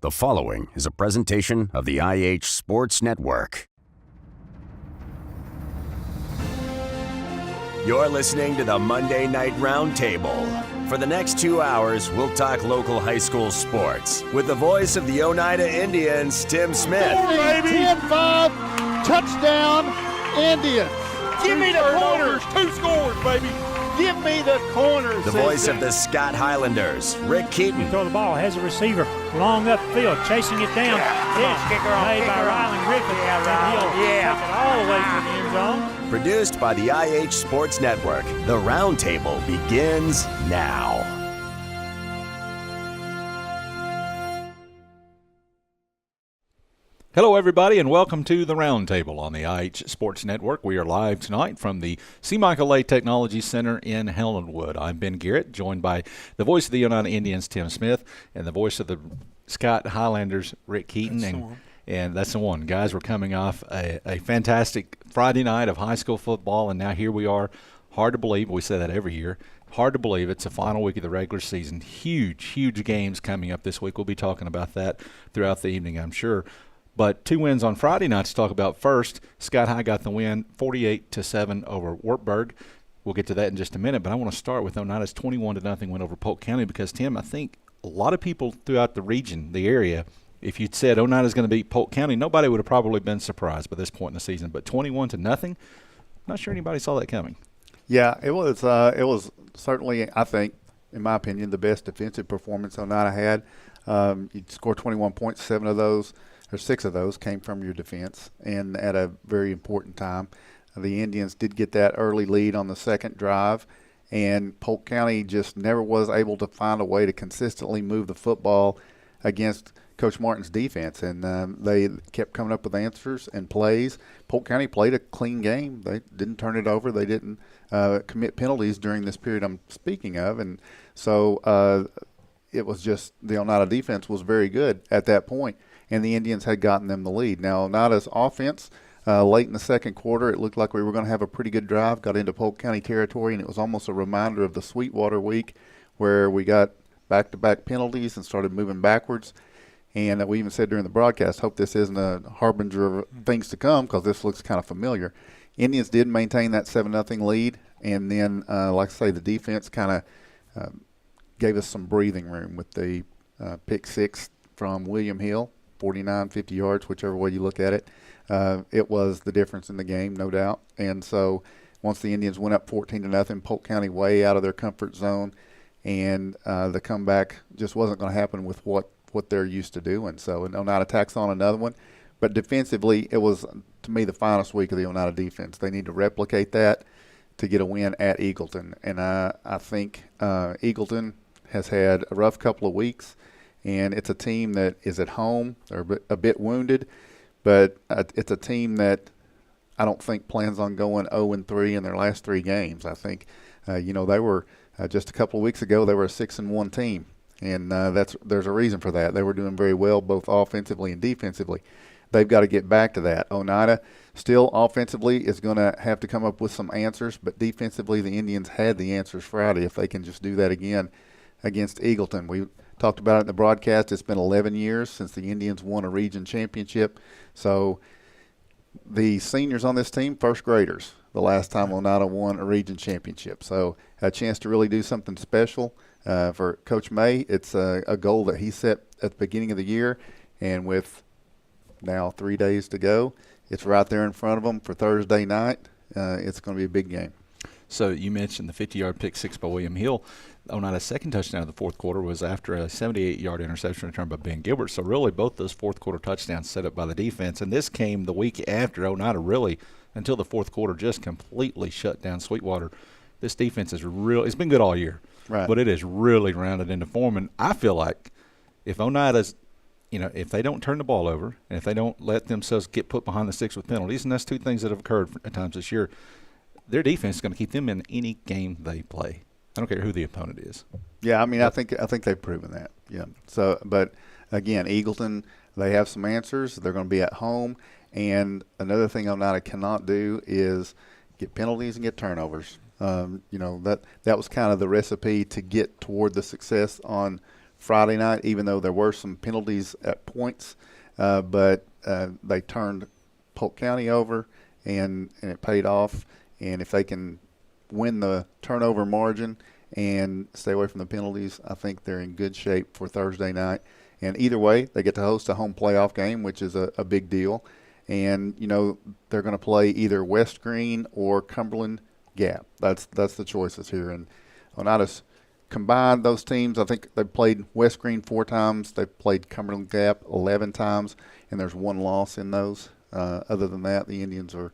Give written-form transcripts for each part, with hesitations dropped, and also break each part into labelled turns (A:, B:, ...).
A: The following is a presentation of the IH Sports Network. You're listening to the Monday Night Roundtable. For the next 2 hours, we'll talk local high school sports with the voice of the Oneida Indians, Tim Smith.
B: 10-5, touchdown, Indians.
C: Give me the corners. 2 scores, baby.
B: Give me the corners.
A: The voice of the Scott Highlanders, Rick Keaton.
D: Throw the ball, has a receiver long upfield, chasing it down. Catch made by Rylan Griffith. He'll take it all the way to the end zone.
A: Produced by the IH Sports Network, the Roundtable begins now.
E: Hello, everybody, and welcome to the Roundtable on the IH Sports Network. We are live tonight from the C. Michael A. Technology Center in Helenwood. I'm Ben Garrett, joined by the voice of the Oneida Indians, Tim Smith, and the voice of the Scott Highlanders, Rick Keaton. And that's the one. Guys, we're coming off a fantastic Friday night of high school football, and now here we are. Hard to believe. We say that every year. Hard to believe it's the final week of the regular season. Huge games coming up this week. We'll be talking about that throughout the evening, I'm sure. But 2 wins on Friday night to talk about first. Scott High got the win 48-7 over Wartburg. We'll get to that in just a minute, but I want to start with Oneida's 21-0 win over Polk County because, Tim, I think a lot of people throughout the region, the area, if you'd said Oneida's going to beat Polk County, nobody would have probably been surprised by this point in the season. But 21-0, not sure anybody saw that coming.
B: Yeah, it was certainly, I think, in my opinion, the best defensive performance Oneida had. You scored 21 points, 7 of those. Or 6 of those came from your defense, and at a very important time. The Indians did get that early lead on the second drive, and Polk County just never was able to find a way to consistently move the football against Coach Martin's defense, and they kept coming up with answers and plays. Polk County played a clean game. They didn't turn it over. They didn't commit penalties during this period I'm speaking of, and so it was just the Oneida defense was very good at that point. And the Indians had gotten them the lead. Now, Oneida's offense, late in the second quarter, it looked like we were going to have a pretty good drive, got into Polk County territory, and it was almost a reminder of the Sweetwater week where we got back-to-back penalties and started moving backwards. And we even said during the broadcast, hope this isn't a harbinger of things to come because this looks kind of familiar. Indians did maintain that 7-0 lead, and then, like I say, the defense kind of gave us some breathing room with the pick 6 from William Hill. 49, 50 yards, whichever way you look at it. It was the difference in the game, no doubt. And so once the Indians went up 14-0, Polk County way out of their comfort zone, and the comeback just wasn't going to happen with what they're used to doing. So Oneida tacks on another one. But defensively, it was, to me, the finest week of the Oneida defense. They need to replicate that to get a win at Eagleton. And I think Eagleton has had a rough couple of weeks. And it's a team that is at home. They're a bit wounded, but it's a team that I don't think plans on going 0-3 in their last 3 games. I think, they were just a couple of weeks ago, they were a 6-1 team, and there's a reason for that. They were doing very well both offensively and defensively. They've got to get back to that. Oneida still offensively is going to have to come up with some answers, but defensively the Indians had the answers Friday if they can just do that again against Eagleton. We talked about it in the broadcast. It's been 11 years since the Indians won a region championship. So the seniors on this team, first graders, the last time Oneida won a region championship. So a chance to really do something special for Coach May. It's a goal that he set at the beginning of the year, and with now 3 days to go, it's right there in front of them for Thursday night. It's going to be a big game.
E: So you mentioned the 50-yard pick 6 by William Hill. Oneida's second touchdown of the fourth quarter was after a 78-yard interception return by Ben Gilbert. So really both those fourth-quarter touchdowns set up by the defense. And this came the week after Oneida really, until the fourth quarter, just completely shut down Sweetwater. This defense is it's been good all year.
B: Right.
E: But it is really rounded into form. And I feel like if Oneida's, if they don't turn the ball over and if they don't let themselves get put behind the sticks with penalties, and that's 2 things that have occurred at times this year, their defense is going to keep them in any game they play. I don't care who the opponent is.
B: Yeah, I mean, I think they've proven that. Yeah. So, but again, Eagleton, they have some answers. They're going to be at home, and another thing Oneida cannot do is get penalties and get turnovers. That was kind of the recipe to get toward the success on Friday night, even though there were some penalties at points, but they turned Polk County over, and it paid off. And if they can win the turnover margin and stay away from the penalties, I think they're in good shape for Thursday night. And either way, they get to host a home playoff game, which is a big deal. And, they're going to play either West Green or Cumberland Gap. That's the choices here. And Oneida's combined those teams. I think they've played West Green 4 times. They've played Cumberland Gap 11 times, and there's 1 loss in those. Other than that, the Indians are,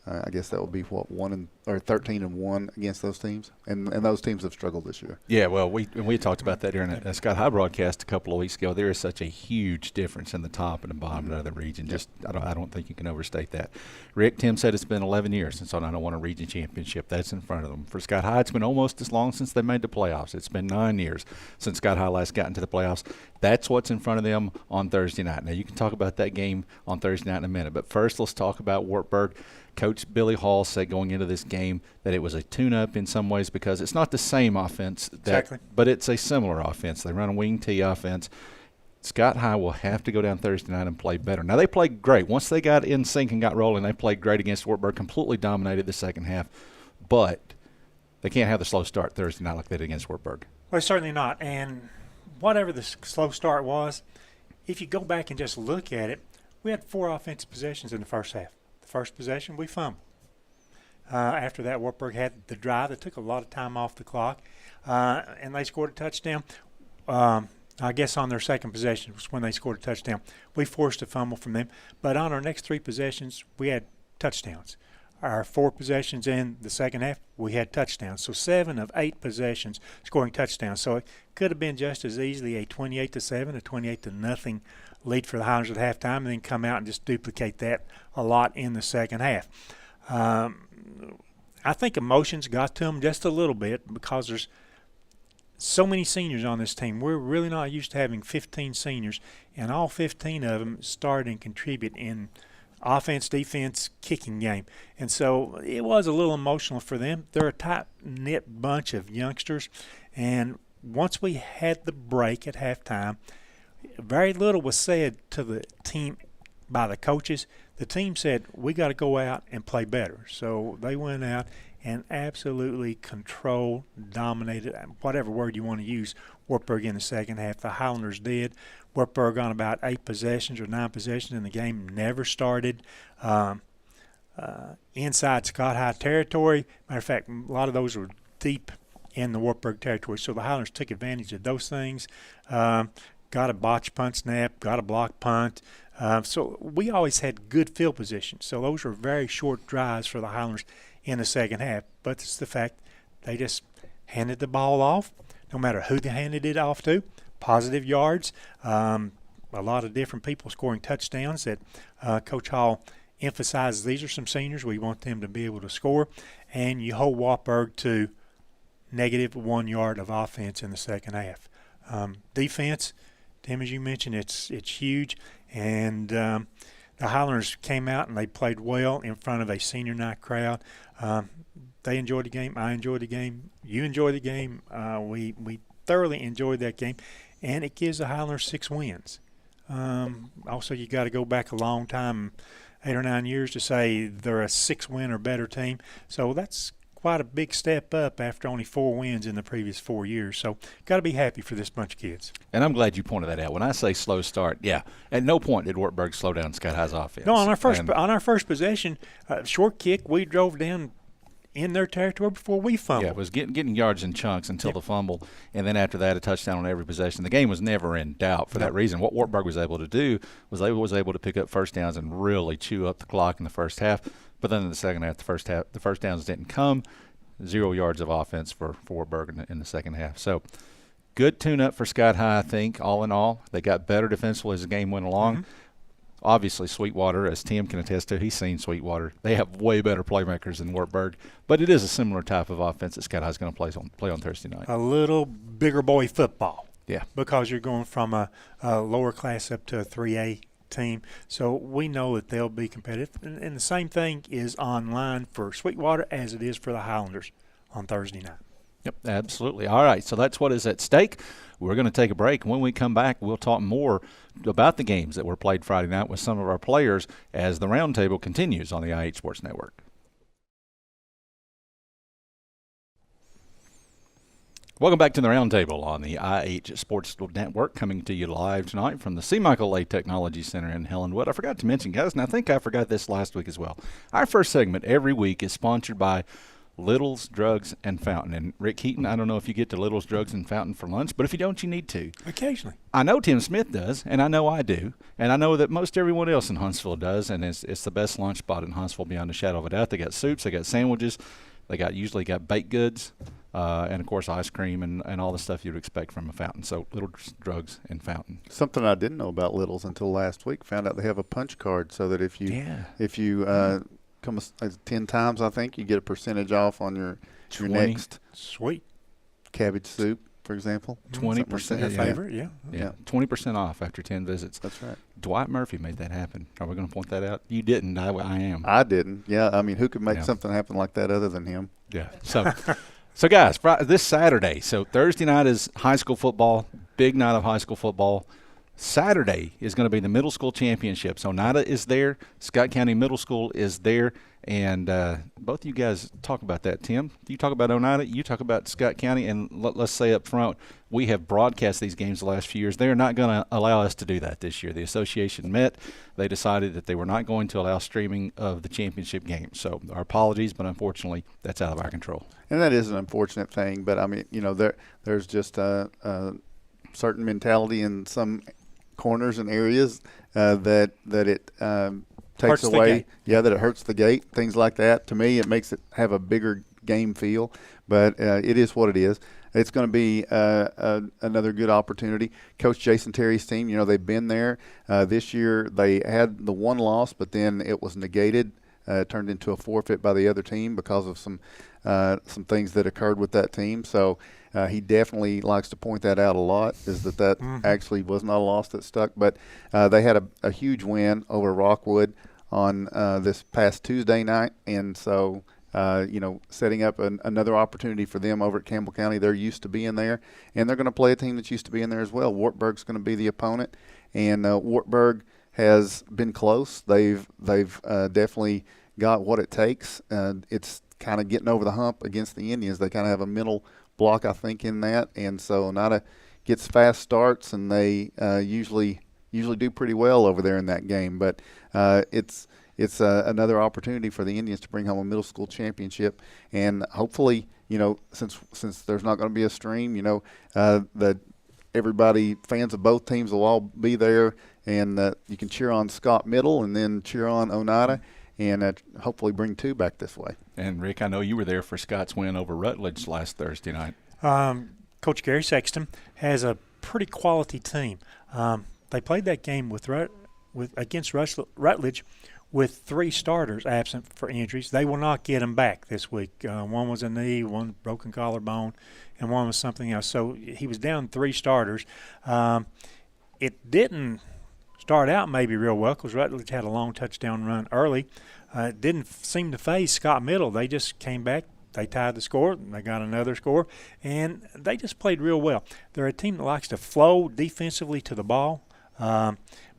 B: I guess that would be 13-1 against those teams, and those teams have struggled this year.
E: Yeah, well, we talked about that during a Scott High broadcast a couple of weeks ago. There is such a huge difference in the top and the bottom of the region. Just I don't think you can overstate that. Rick, Tim said it's been 11 years since Oneida won a region championship. That's in front of them. For Scott High, it's been almost as long since they made the playoffs. It's been 9 years since Scott High last got into the playoffs. That's what's in front of them on Thursday night. Now, you can talk about that game on Thursday night in a minute, but first let's talk about Wartburg. Coach Billy Hall said going into this game that it was a tune-up in some ways because it's not the same offense, but it's a similar offense. They run a wing T offense. Scott High will have to go down Thursday night and play better. Now, they played great. Once they got in sync and got rolling, they played great against Wartburg, completely dominated the second half. But they can't have the slow start Thursday night like they did against Wartburg.
D: Well, certainly not. And whatever the slow start was, if you go back and just look at it, we had 4 offensive possessions in the first half. The first possession, we fumbled. After that, Wartburg had the drive that took a lot of time off the clock, and they scored a touchdown. I guess on their second possession was when they scored a touchdown. We forced a fumble from them. But on our next 3 possessions, we had touchdowns. Our 4 possessions in the second half, we had touchdowns. So 7 of 8 possessions scoring touchdowns. So it could have been just as easily a 28-7, a 28-0 lead for the Highlanders at halftime, and then come out and just duplicate that a lot in the second half. I think emotions got to them just a little bit because there's so many seniors on this team. We're really not used to having 15 seniors, and all 15 of them start and contribute in offense, defense, kicking game. And so it was a little emotional for them. They're a tight-knit bunch of youngsters, and once we had the break at halftime, very little was said to the team by the coaches. The team said, we got to go out and play better. So they went out and absolutely controlled, dominated, whatever word you want to use, Wartburg in the second half. The Highlanders did. Wartburg on about 8 possessions or 9 possessions, and the game never started. Inside Scott High territory. Matter of fact, a lot of those were deep in the Wartburg territory. So the Highlanders took advantage of those things. Got a botch punt snap, got a block punt. So we always had good field position. So those were very short drives for the Highlanders in the second half. But it's the fact they just handed the ball off, no matter who they handed it off to. Positive yards, a lot of different people scoring touchdowns that Coach Hall emphasizes these are some seniors. We want them to be able to score. And you hold Wartburg to -1 yard of offense in the second half. Defense, Tim, as you mentioned, it's huge. And the Highlanders came out and they played well in front of a senior night crowd. They enjoyed the game. I enjoyed the game. You enjoyed the game. We thoroughly enjoyed that game. And it gives the Highlanders 6 wins. Also, you got to go back a long time, 8 or 9 years, to say they're a 6-win or better team. So that's quite a big step up after only 4 wins in the previous 4 years. So got to be happy for this bunch of kids.
E: And I'm glad you pointed that out. When I say slow start, at no point did Wartburg slow down Scott High's offense.
D: No, on our first possession, short kick, we drove down in their territory before we fumbled.
E: Yeah, it was getting yards in chunks until the fumble, and then after that, a touchdown on every possession. The game was never in doubt for that reason. What Wartburg was able to do was they was able to pick up first downs and really chew up the clock in the first half. But then in the second half, the first downs didn't come. 0 yards of offense for Wartburg in the second half. So good tune-up for Scott High, I think, all in all. They got better defensively as the game went along. Mm-hmm. Obviously, Sweetwater, as Tim can attest to, he's seen Sweetwater. They have way better playmakers than Wartburg, but it is a similar type of offense that Scott High is going to play on Thursday night.
D: A little bigger boy football.
E: Yeah.
D: Because you're going from a lower class up to a 3A team. So we know that they'll be competitive. And the same thing is online for Sweetwater as it is for the Highlanders on Thursday night.
E: Yep, absolutely. All right, so that's what is at stake. We're going to take a break. When we come back, we'll talk more about the games that were played Friday night with some of our players as the roundtable continues on the IH Sports Network. Welcome back to the Roundtable on the IH Sports Network, coming to you live tonight from the C. Michael Lay Technology Center in Helenwood. I forgot to mention, guys, and I think I forgot this last week as well. Our first segment every week is sponsored by Little's Drugs and Fountain. And Rick Heaton, I don't know if you get to Little's Drugs and Fountain for lunch, but if you don't, you need to.
D: Occasionally.
E: I know Tim Smith does, and I know I do, and I know that most everyone else in Huntsville does, and it's the best lunch spot in Huntsville beyond a shadow of a doubt. They got soups, they got sandwiches, they usually got baked goods, and, of course, ice cream and all the stuff you'd expect from a fountain. So Little's Drugs and Fountain.
B: Something I didn't know about Little's until last week. Found out they have a punch card so that if you come 10 times, I think, you get a percentage off on your next
D: sweet
B: cabbage soup, for example.
E: 20%.
D: Your favorite,
B: yeah.
E: 20% off after 10 visits.
B: That's right.
E: Dwight Murphy made that happen. Are we going to point that out? You didn't. I am.
B: I didn't. Yeah, I mean, who could make something happen like that other than him?
E: Yeah. So guys, this Saturday, so Thursday night is high school football, big night of high school football. Saturday is going to be the middle school championships. Oneida is there. Scott County Middle School is there. And both of you guys talk about that. Tim, you talk about Oneida. You talk about Scott County. And let's say up front, we have broadcast these games the last few years. They are not going to allow us to do that this year. The association met. They decided that they were not going to allow streaming of the championship games. So our apologies, but unfortunately, that's out of our control.
B: And that is an unfortunate thing. But, I mean, there's just a certain mentality in some corners and areas that it takes away. Yeah, that it hurts the gate, things like that. To me, it makes it have a bigger game feel. But it is what it is. It's going to be another good opportunity. Coach Jason Terry's team, they've been there. This year they had the one loss, but then it was negated, turned into a forfeit by the other team because of some things that occurred with that team. So he definitely likes to point that out a lot, is that actually was not a loss that stuck. But they had a huge win over Rockwood on this past Tuesday night. And so, setting up another opportunity for them over at Campbell County. They're used to being there, and they're going to play a team that's used to being there as well. Wartburg's going to be the opponent, and Wartburg has been close. They've definitely got what it takes. It's kind of getting over the hump against the Indians. They kind of have a mental block, I think, in that, and so Oneida gets fast starts, and they usually do pretty well over there in that game. But it's another opportunity for the Indians to bring home a middle school championship, and hopefully, since there's not going to be a stream, that everybody, fans of both teams, will all be there, and you can cheer on Scott Middle and then cheer on Oneida, and hopefully bring two back this way.
E: And Rick, I know you were there for Scott's win over Rutledge last Thursday night.
D: Coach Gary Sexton has a pretty quality team. They played that game against Rutledge with three starters absent for injuries. They will not get them back this week. One was a knee, one broken collarbone, and one was something else. So he was down three starters. It didn't start out maybe real well because Rutledge had a long touchdown run early. It didn't seem to phase Scott Middle. They just came back. They tied the score, and they got another score, and they just played real well. They're a team that likes to flow defensively to the ball.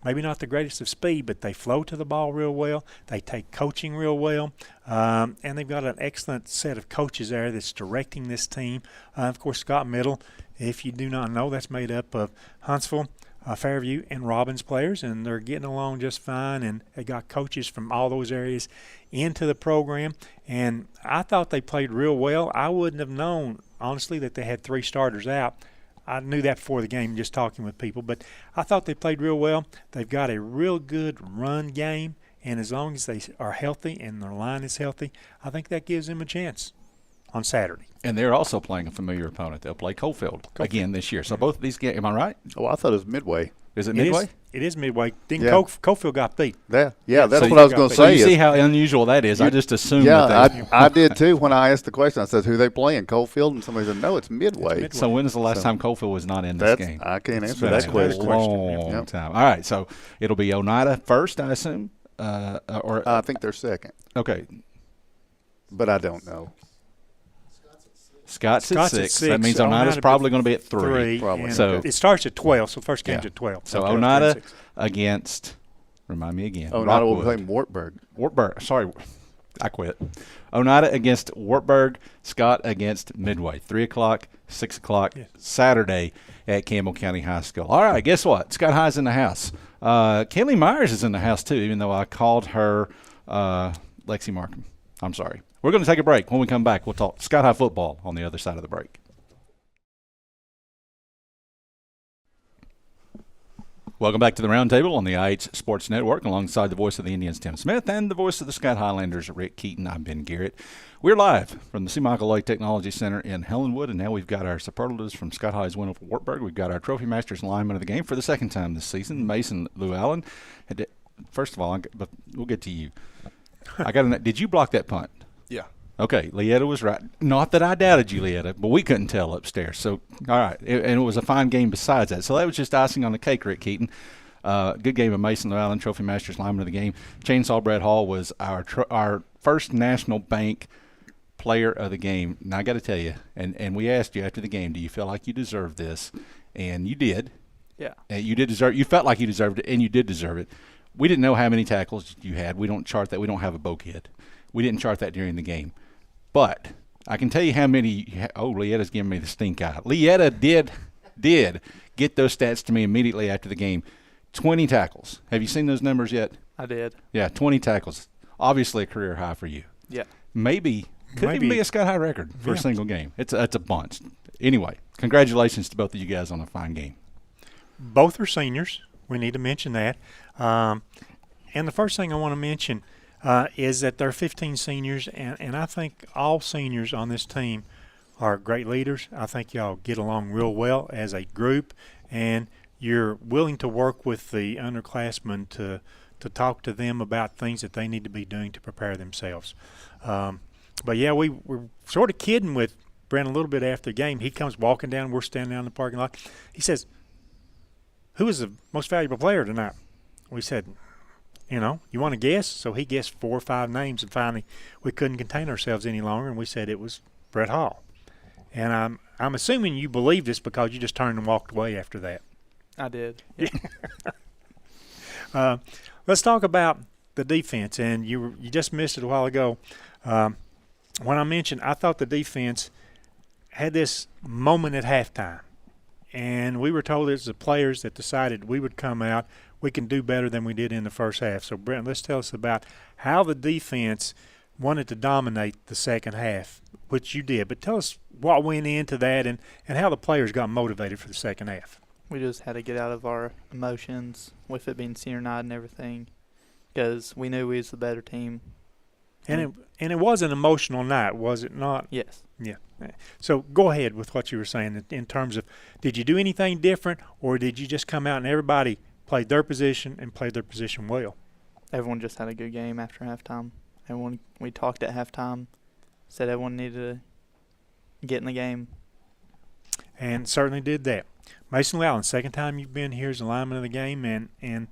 D: Maybe not the greatest of speed, but they flow to the ball real well. They take coaching real well, and they've got an excellent set of coaches there that's directing this team. Of course, Scott Middle, if you do not know, that's made up of Huntsville, Fairview, and Robbins players, and they're getting along just fine, and they got coaches from all those areas into the program, and I thought they played real well. I wouldn't have known, honestly, that they had three starters out. I knew that before the game, just talking with people, but I thought they played real well. They've got a real good run game, and as long as they are healthy and their line is healthy, I think that gives them a chance on Saturday.
E: And they're also playing a familiar opponent. They'll play Coalfield again this year. So both of these games, am I right?
B: Oh, I thought it was Midway.
E: Is it Midway?
D: It is Midway.
B: Yeah.
D: Coalfield got beat.
B: Yeah, that's what I was going to say.
E: So you see how unusual that is. I just assumed that
B: I did too when I asked the question. I said, who they playing, Coalfield? And somebody said, no, it's Midway.
E: So when was the last time Coalfield was not in this game?
B: I can't answer that question.
E: Long time. All right, so it'll be Oneida first, I assume? Or
B: I think they're second.
E: Okay.
B: But I don't know.
E: Scott's at 6. That means
D: so
E: Oneida's probably going to be at 3.
B: Probably.
E: So
D: it starts at 12, so the first game's at 12.
E: So
D: Okay,
E: Oneida
D: 3 and 6.
E: against, remind me again.
B: Oneida will be
E: Rockwood.
B: playing Wartburg.
E: Wartburg. Sorry, I quit. Oneida against Wartburg. Scott against Midway. 3 o'clock, 6 o'clock, Saturday at Campbell County High School. All right, guess what? Scott High's in the house. Kelly Myers is in the house too, even though I called her Lexi Markham. I'm sorry. We're going to take a break. When we come back, we'll talk Scott High football on the other side of the break. Welcome back to the Roundtable on the IH Sports Network, alongside the voice of the Indians, Tim Smith, and the voice of the Scott Highlanders, Rick Keaton. I'm Ben Garrett. We're live from the C. Michael Lake Technology Center in Helenwood, and now we've got our superlatives from Scott High's win over Wartburg. We've got our Trophy Masters lineman of the game for the second time this season, Mason Llewellyn. First of all, but we'll get to you. Did you block that punt?
F: Yeah.
E: Okay, Lietta was right. Not that I doubted you, Lietta, but we couldn't tell upstairs. So, all right, and it was a fine game besides that. So that was just icing on the cake, Rick Keaton. Good game of Mason Llewellyn, Trophy Masters lineman of the game. Chainsaw Brett Hall was our first National Bank player of the game. Now, I got to tell you, and we asked you after the game, do you feel like you deserve this? And you did.
F: Yeah.
E: You did deserve. You felt like you deserved it, and you did deserve it. We didn't know how many tackles you had. We don't chart that. We don't have a bow kid. We didn't chart that during the game. But I can tell you how many. Lietta's giving me the stink eye. Lietta did get those stats to me immediately after the game. 20 tackles. Have you seen those numbers yet?
F: I did.
E: Yeah, 20 tackles. Obviously a career high for you.
F: Yeah.
E: Could even be a Scott High record for a single game. It's a bunch. Anyway, congratulations to both of you guys on a fine game.
D: Both are seniors. We need to mention that. And the first thing I want to mention is that there are 15 seniors, and I think all seniors on this team are great leaders. I think y'all get along real well as a group, and you're willing to work with the underclassmen to talk to them about things that they need to be doing to prepare themselves. But, yeah, we were sort of kidding with Brent a little bit after the game. He comes walking down. We're standing down in the parking lot. He says, "Who is the most valuable player tonight?" We said, "You want to guess?" So he guessed 4 or 5 names, and finally we couldn't contain ourselves any longer, and we said it was Brett Hall. And I'm assuming you believed us because you just turned and walked away after that.
F: I did. Yeah.
D: Let's talk about the defense, and you just missed it a while ago. When I mentioned I thought the defense had this moment at halftime, and we were told it was the players that decided we would come out, we can do better than we did in the first half. So, Brent, let's tell us about how the defense wanted to dominate the second half, which you did. But tell us what went into that and how the players got motivated for the second half.
F: We just had to get out of our emotions with it being senior night and everything, because we knew we was the better team.
D: And it was an emotional night, was it not?
F: Yes.
D: Yeah. So go ahead with what you were saying in terms of, did you do anything different, or did you just come out and everybody played their position and played their position well?
F: Everyone just had a good game after halftime. We talked at halftime, said everyone needed to get in the game.
D: And certainly did that. Mason Llewellyn, second time you've been here as a lineman of the game, and in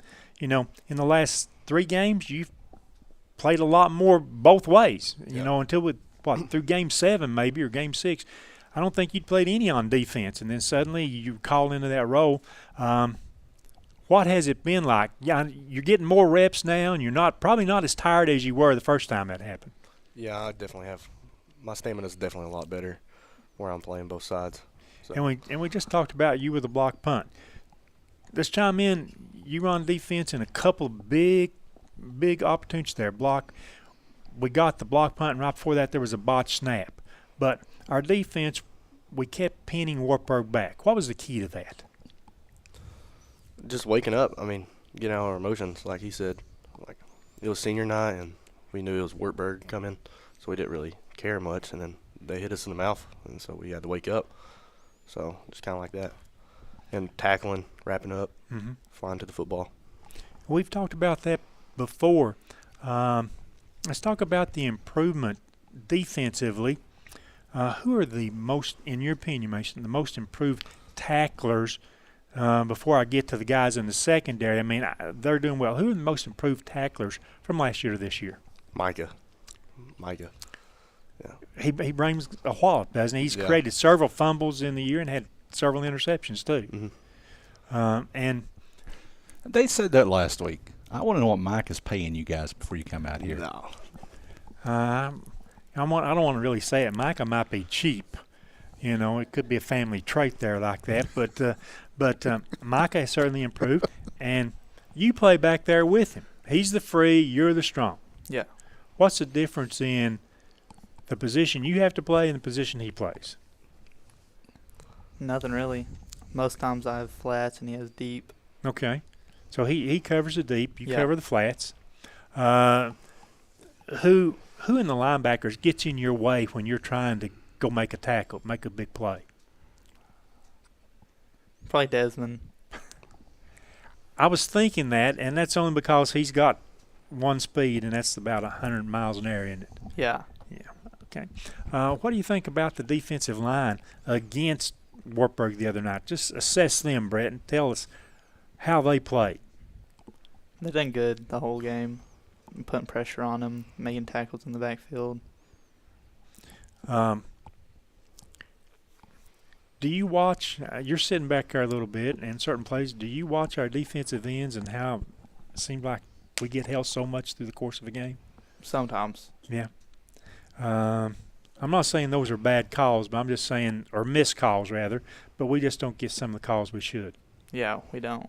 D: the last 3 games you've played a lot more both ways. Until through game 7 maybe, or game 6, I don't think you'd played any on defense, and then suddenly you call into that role. What has it been like? Yeah, you're getting more reps now, and you're probably not as tired as you were the first time that happened.
G: Yeah, I definitely have. My stamina is definitely a lot better where I'm playing both sides. So.
D: And we just talked about you with a block punt. Let's chime in. You run defense in a couple of big opportunities there. We got the block punt, and right before that there was a botched snap. But our defense, we kept pinning Wartburg back. What was the key to that?
G: Just waking up. Getting out of our emotions, like he said. Like, it was senior night, and we knew it was Wartburg coming, so we didn't really care much. And then they hit us in the mouth, and so we had to wake up. So just kind of like that. And tackling, wrapping up, flying to the football.
D: We've talked about that before. Let's talk about the improvement defensively. Who are the most, in your opinion, Mason, the most improved tacklers? Before I get to the guys in the secondary, they're doing well. Who are the most improved tacklers from last year to this year?
G: Micah. Yeah.
D: He brings a wallop, doesn't he? He's created several fumbles in the year and had several interceptions too.
G: Mm-hmm.
D: And
E: They said that last week. I want to know what Mike is paying you guys before you come out here.
G: No.
D: I don't want to really say it. Micah might be cheap. You know, it could be a family trait there like that. But Micah has certainly improved. And you play back there with him. He's the free, you're the strong.
F: Yeah.
D: What's the difference in the position you have to play and the position he plays?
F: Nothing really. Most times I have flats and he has deep.
D: Okay. So he covers the deep, you
F: Yeah.
D: cover the flats. Who in the linebackers gets in your way when you're trying to go make a tackle, make a big play?
F: Probably Desmond.
D: I was thinking that, and that's only because he's got one speed, and that's about 100 miles an hour, isn't it?
F: Yeah.
D: Okay. What do you think about the defensive line against Wartburg the other night? Just assess them, Brett, and tell us how they played.
F: They done good the whole game. Putting pressure on them, making tackles in the backfield.
D: Do you watch you're sitting back there a little bit in certain plays. Do you watch our defensive ends and how it seems like we get held so much through the course of a game?
F: Sometimes.
D: Yeah. I'm not saying those are bad calls, but I'm just saying, or missed calls rather, but we just don't get some of the calls we should.
F: Yeah, we don't.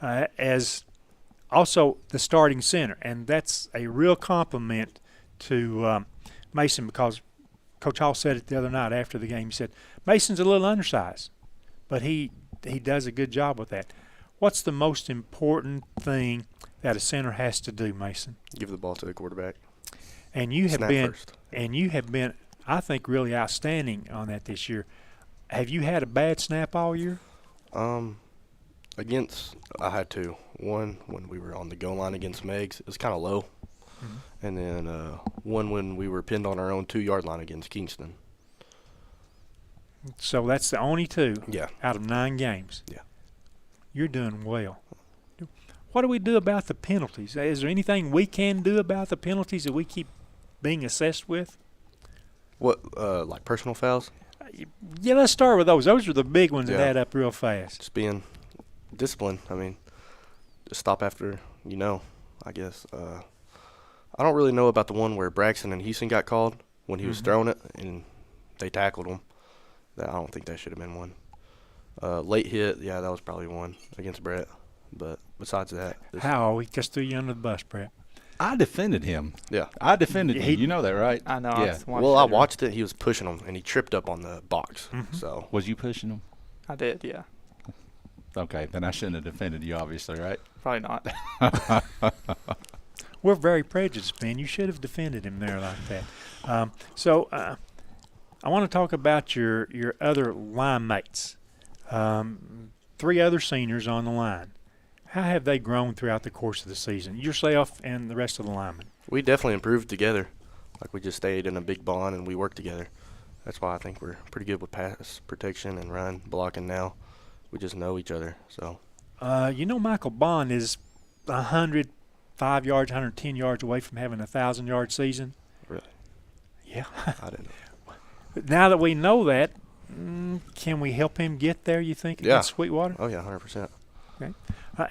D: As also the starting center, and that's a real compliment to Mason, because Coach Hall said it the other night after the game. He said, Mason's a little undersized, but he does a good job with that. What's the most important thing that a center has to do, Mason?
G: Give the ball to the quarterback.
D: And you have
G: Snap
D: been
G: first.
D: And you have been, I think, really outstanding on that this year. Have you had a bad snap all year?
G: I had two. One when we were on the goal line against Meigs, it was kind of low. Mm-hmm. And then one when we were pinned on our own 2-yard line against Kingston.
D: So that's the only two
G: Yeah.
D: out of 9 games.
G: Yeah.
D: You're doing well. What do we do about the penalties? Is there anything we can do about the penalties that we keep being assessed with?
G: What, like personal fouls?
D: Yeah, let's start with those. Those are the big ones that
G: Yeah.
D: add up real fast.
G: Just being disciplined. I mean, just stop after, I guess. I don't really know about the one where Braxton and Houston got called when he was throwing it and they tackled him. I don't think that should have been one. Late hit, yeah, that was probably one against Brett. But besides that.
D: How? He just threw you under the bus, Brett.
E: I defended him.
G: Yeah.
E: I defended him. You know that, right?
F: I know.
E: Yeah.
G: I watched it. He was pushing him, and he tripped up on the box.
D: Mm-hmm.
G: So
E: Was you pushing him?
F: I did, yeah.
E: Okay, then I shouldn't have defended you, obviously, right?
F: Probably not.
D: We're very prejudiced, man. You should have defended him there like that. So I want to talk about your other line mates. 3 other seniors on the line. How have they grown throughout the course of the season? Yourself and the rest of the linemen.
G: we definitely improved together. Like, we just stayed in a big bond, and we worked together. That's why I think we're pretty good with pass protection and run blocking now. We just know each other. So.
D: Michael Bond is 105 yards, 110 yards away from having a 1,000-yard season.
G: Really?
D: Yeah.
G: I didn't know.
D: Now that we know that, can we help him get there, you think, against Sweetwater?
G: Oh, yeah, 100%.
D: Okay.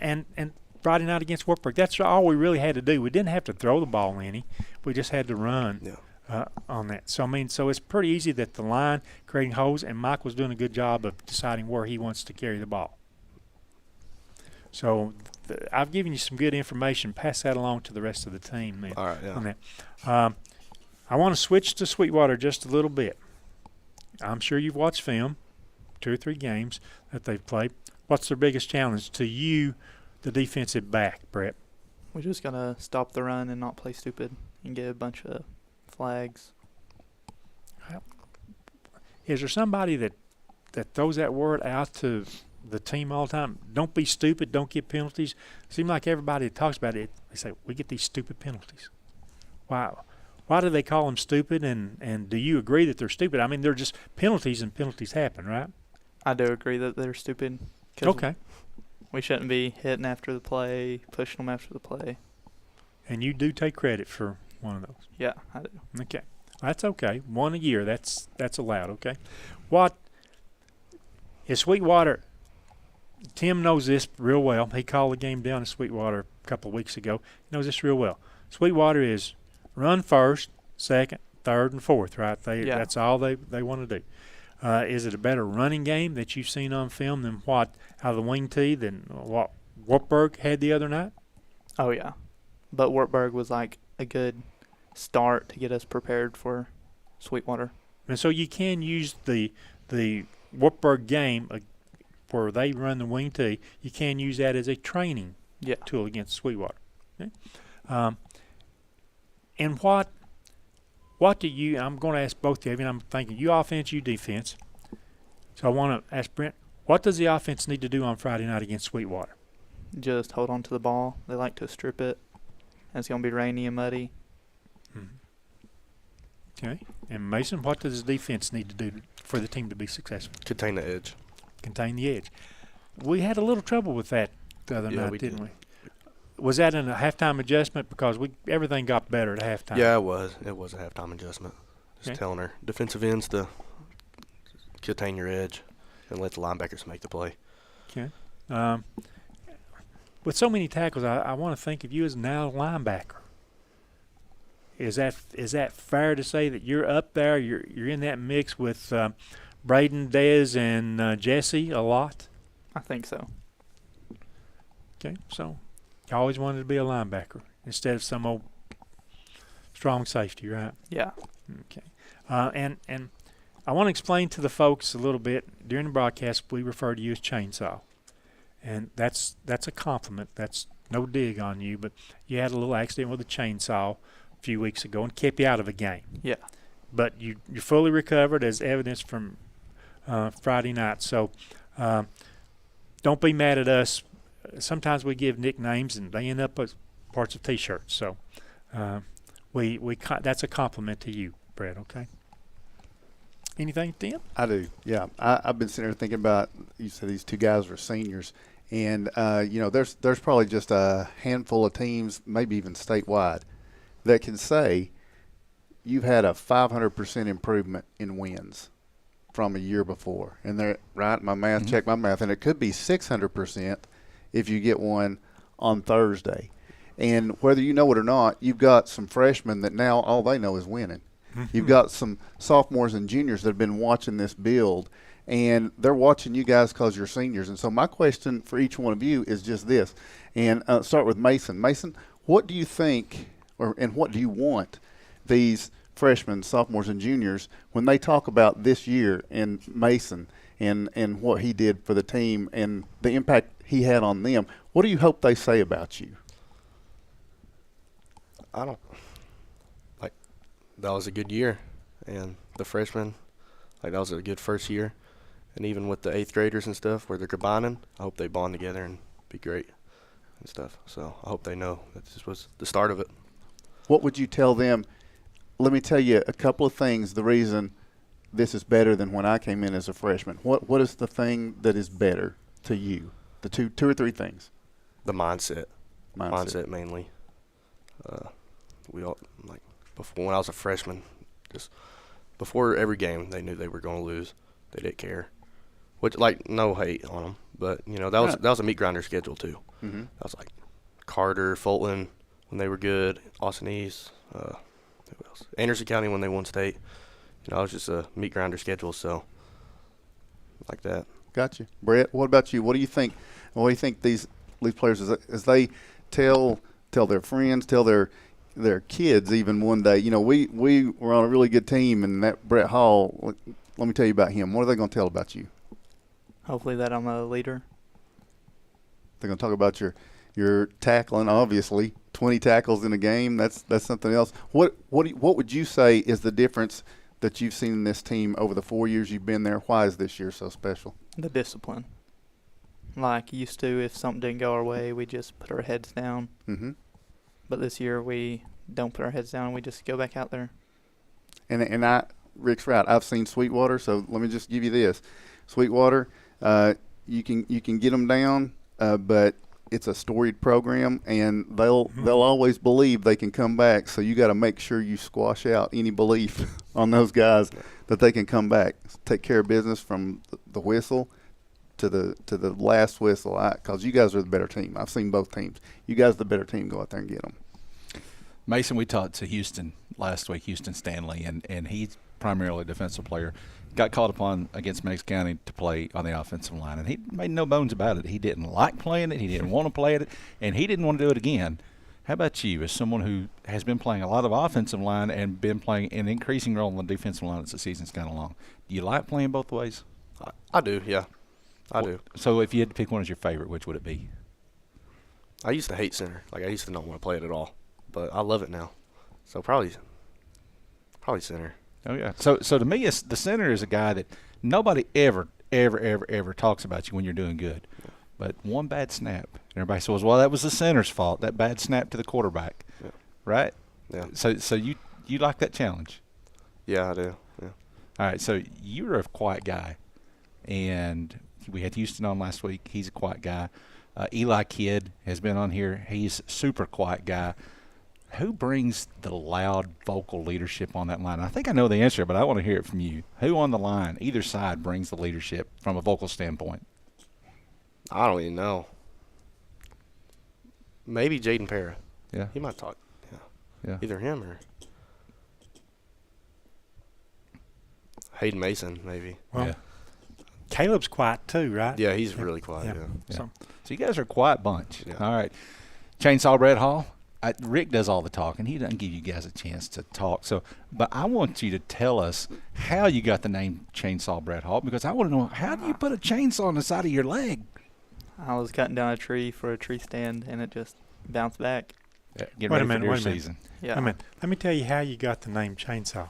D: And Friday night against Wartburg, that's all we really had to do. We didn't have to throw the ball any. We just had to run on that. So it's pretty easy that the line creating holes, and Mike was doing a good job of deciding where he wants to carry the ball. So I've given you some good information. Pass that along to the rest of the team, man.
G: All right, yeah.
D: On that. I want to switch to Sweetwater just a little bit. I'm sure you've watched film, 2 or 3 games that they've played. What's their biggest challenge to you, the defensive back, Brett?
F: We just got to stop the run and not play stupid and get a bunch of flags.
D: Is there somebody that throws that word out to the team all the time? Don't be stupid, don't get penalties. Seems like everybody that talks about it, they say, we get these stupid penalties. Wow. Why do they call them stupid, and do you agree that they're stupid? I mean, they're just penalties, and penalties happen, right?
F: I do agree that they're stupid. 'Cause
D: Okay.
F: We shouldn't be hitting after the play, pushing them after the play.
D: And you do take credit for one of those.
F: Yeah, I do.
D: Okay. That's okay. One a year. That's allowed. Okay. What is Sweetwater? Tim knows this real well. He called the game down in Sweetwater a couple of weeks ago. He knows this real well. Sweetwater is run first, second, third, and fourth. Right. That's all they want to do. Is it a better running game that you've seen on film than what out of the wing tee than what Wartburg had the other night?
F: Oh, yeah. But Wartburg was like a good start to get us prepared for Sweetwater.
D: And so you can use the Wartburg game where they run the wing tee. You can use that as a training tool against Sweetwater. Okay? And what do you – I'm going to ask both of you, and I'm thinking you offense, you defense. So I want to ask Brent, what does the offense need to do on Friday night against Sweetwater?
F: Just hold on to the ball. They like to strip it. And it's going to be rainy and muddy.
D: Okay. And Mason, what does the defense need to do for the team to be successful?
G: Contain the edge.
D: Contain the edge. We had a little trouble with that the other night, didn't we? Was that in a halftime adjustment? Because everything got better at halftime.
G: Yeah, it was. It was a halftime adjustment. Just telling our defensive ends to contain your edge and let the linebackers make the play.
D: Okay. With so many tackles, I want to think of you as now a linebacker. Is that fair to say that you're up there? You're in that mix with Braden, Dez, and Jesse a lot?
F: I think so.
D: Okay, so you always wanted to be a linebacker instead of some old strong safety, right?
F: Yeah.
D: Okay. And I want to explain to the folks a little bit. During the broadcast, we refer to you as Chainsaw. And that's a compliment. That's no dig on you, but you had a little accident with a chainsaw a few weeks ago and kept you out of a game.
F: Yeah.
D: But you're fully recovered, as evidenced from Friday night. So don't be mad at us. Sometimes we give nicknames and they end up as parts of T-shirts. So that's a compliment to you, Brett. Okay. Anything, Tim?
B: I do. Yeah, I've been sitting there thinking about. You said these two guys were seniors, and there's probably just a handful of teams, maybe even statewide, that can say you've had a 500% improvement in wins from a year before. And they're right. My math, check my math, and it could be 600% if you get one on Thursday. And whether you know it or not, you've got some freshmen that now all they know is winning. You've got some sophomores and juniors that have been watching this build, and they're watching you guys because you're seniors. And so my question for each one of you is just this, and start with Mason. Mason, what do you think and what do you want these freshmen, sophomores, and juniors when they talk about this year in Mason and what he did for the team and the impact he had on them? What do you hope they say about you?
G: That was a good year, and the freshmen, that was a good first year. And even with the 8th graders and stuff where they're combining, I hope they bond together and be great and stuff. So I hope they know that this was the start of it.
B: What would you tell them? Let me tell you a couple of things, the reason this is better than when I came in as a freshman. What is the thing that is better to you? The two or three things.
G: The mindset mainly. We all, before, when I was a freshman, just before every game, they knew they were going to lose. They didn't care. Which, no hate on them, but that was a meat grinder schedule too.
B: Mm-hmm.
G: That was like Carter, Fulton when they were good, Austin East, who else? Anderson County when they won state. It was just a meat grinder schedule, so like that.
B: Gotcha. Brett, what about you? What do you think? What do you think these players as they tell their friends, tell their kids even one day, we were on a really good team, and that Brett Hall, let me tell you about him. What are they going to tell about you?
F: Hopefully that I'm a leader.
B: They're going to talk about your tackling, obviously. 20 tackles in a game, that's something else. What would you say is the difference that you've seen in this team over the 4 years you've been there? Why is this year so special?
F: The discipline. Like used to, if something didn't go our way, we just put our heads down.
B: Mm-hmm.
F: But this year we don't put our heads down. We just go back out there.
B: And Rick's right. I've seen Sweetwater, so let me just give you this. Sweetwater, you can get them down, but it's a storied program, and they'll always believe they can come back. So you got to make sure you squash out any belief on those guys that they can come back. Take care of business from the whistle to the last whistle, because you guys are the better team. I've seen both teams. You guys are the better team. Go out there and get them.
E: Mason, we talked to Houston last week, Houston Stanley, and he's primarily a defensive player. Got called upon against Meigs County to play on the offensive line, and he made no bones about it. He didn't like playing it. He didn't want to play it, and he didn't want to do it again. How about you, as someone who has been playing a lot of offensive line and been playing an increasing role on the defensive line as the season's gone along? Do you like playing both ways?
G: I do, yeah. I do.
E: So if you had to pick one as your favorite, which would it be?
G: I used to hate center. Like, I used to not want to play it at all. But I love it now. So probably center.
E: Oh, yeah. So to me, the center is a guy that nobody ever talks about you when you're doing good.
G: Yeah.
E: But one bad snap, and everybody says, well, that was the center's fault, that bad snap to the quarterback.
G: Yeah.
E: Right?
G: Yeah.
E: So you like that challenge?
G: Yeah, I do. Yeah.
E: All right, so you're a quiet guy. And we had Houston on last week. He's a quiet guy. Eli Kidd has been on here. He's a super quiet guy. Who brings the loud vocal leadership on that line? I think I know the answer, but I want to hear it from you. Who on the line, either side, brings the leadership from a vocal standpoint?
G: I don't even know. Maybe Jaden Para.
E: Yeah.
G: He might talk.
E: Yeah.
G: Either him or Hayden Mason, maybe.
D: Well,
E: Yeah.
D: Caleb's quiet too, right?
G: Yeah, he's really quiet.
D: Yeah.
G: Yeah.
E: So you guys are a quiet bunch.
G: Yeah.
E: All right. Chainsaw Brett Hall. Rick does all the talking. He doesn't give you guys a chance to talk. But I want you to tell us how you got the name Chainsaw Brett Hall, because I want to know, how do you put a chainsaw on the side of your leg?
F: I was cutting down a tree for a tree stand, and it just bounced back.
E: Yeah, get
D: Wait a
E: ready for
D: minute,
E: deer
D: wait a minute.
E: season.
F: Yeah.
D: I mean, let me tell you how you got the name Chainsaw.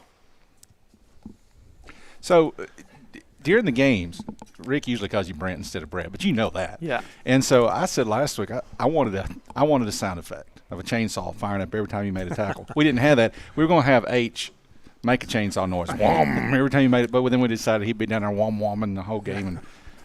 E: So during the games, Rick usually calls you Brent instead of Brett, but you know that.
F: Yeah.
E: And so I said last week I wanted a sound effect of a chainsaw firing up every time you made a tackle. We didn't have that. We were going to have H make a chainsaw noise, whom, every time you made it. But then we decided he'd be down there whom the whole game, and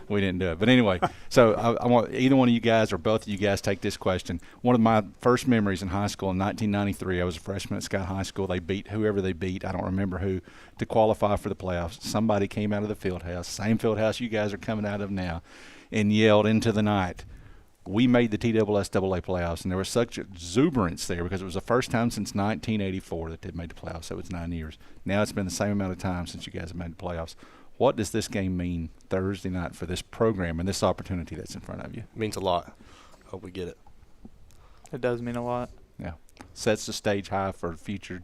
E: we didn't do it. But anyway, so I want either one of you guys or both of you guys take this question. One of my first memories in high school in 1993, I was a freshman at Scott High School. They beat whoever they beat. I don't remember who, to qualify for the playoffs. Somebody came out of the field house, same field house you guys are coming out of now, and yelled into the night, "We made the TSSAA playoffs," and there was such exuberance there because it was the first time since 1984 that they'd made the playoffs. So it's 9 years. Now it's been the same amount of time since you guys have made the playoffs. What does this game mean Thursday night for this program and this opportunity that's in front of you?
G: It means a lot. Hope we get it.
F: It does mean a lot.
E: Yeah, sets the stage high for future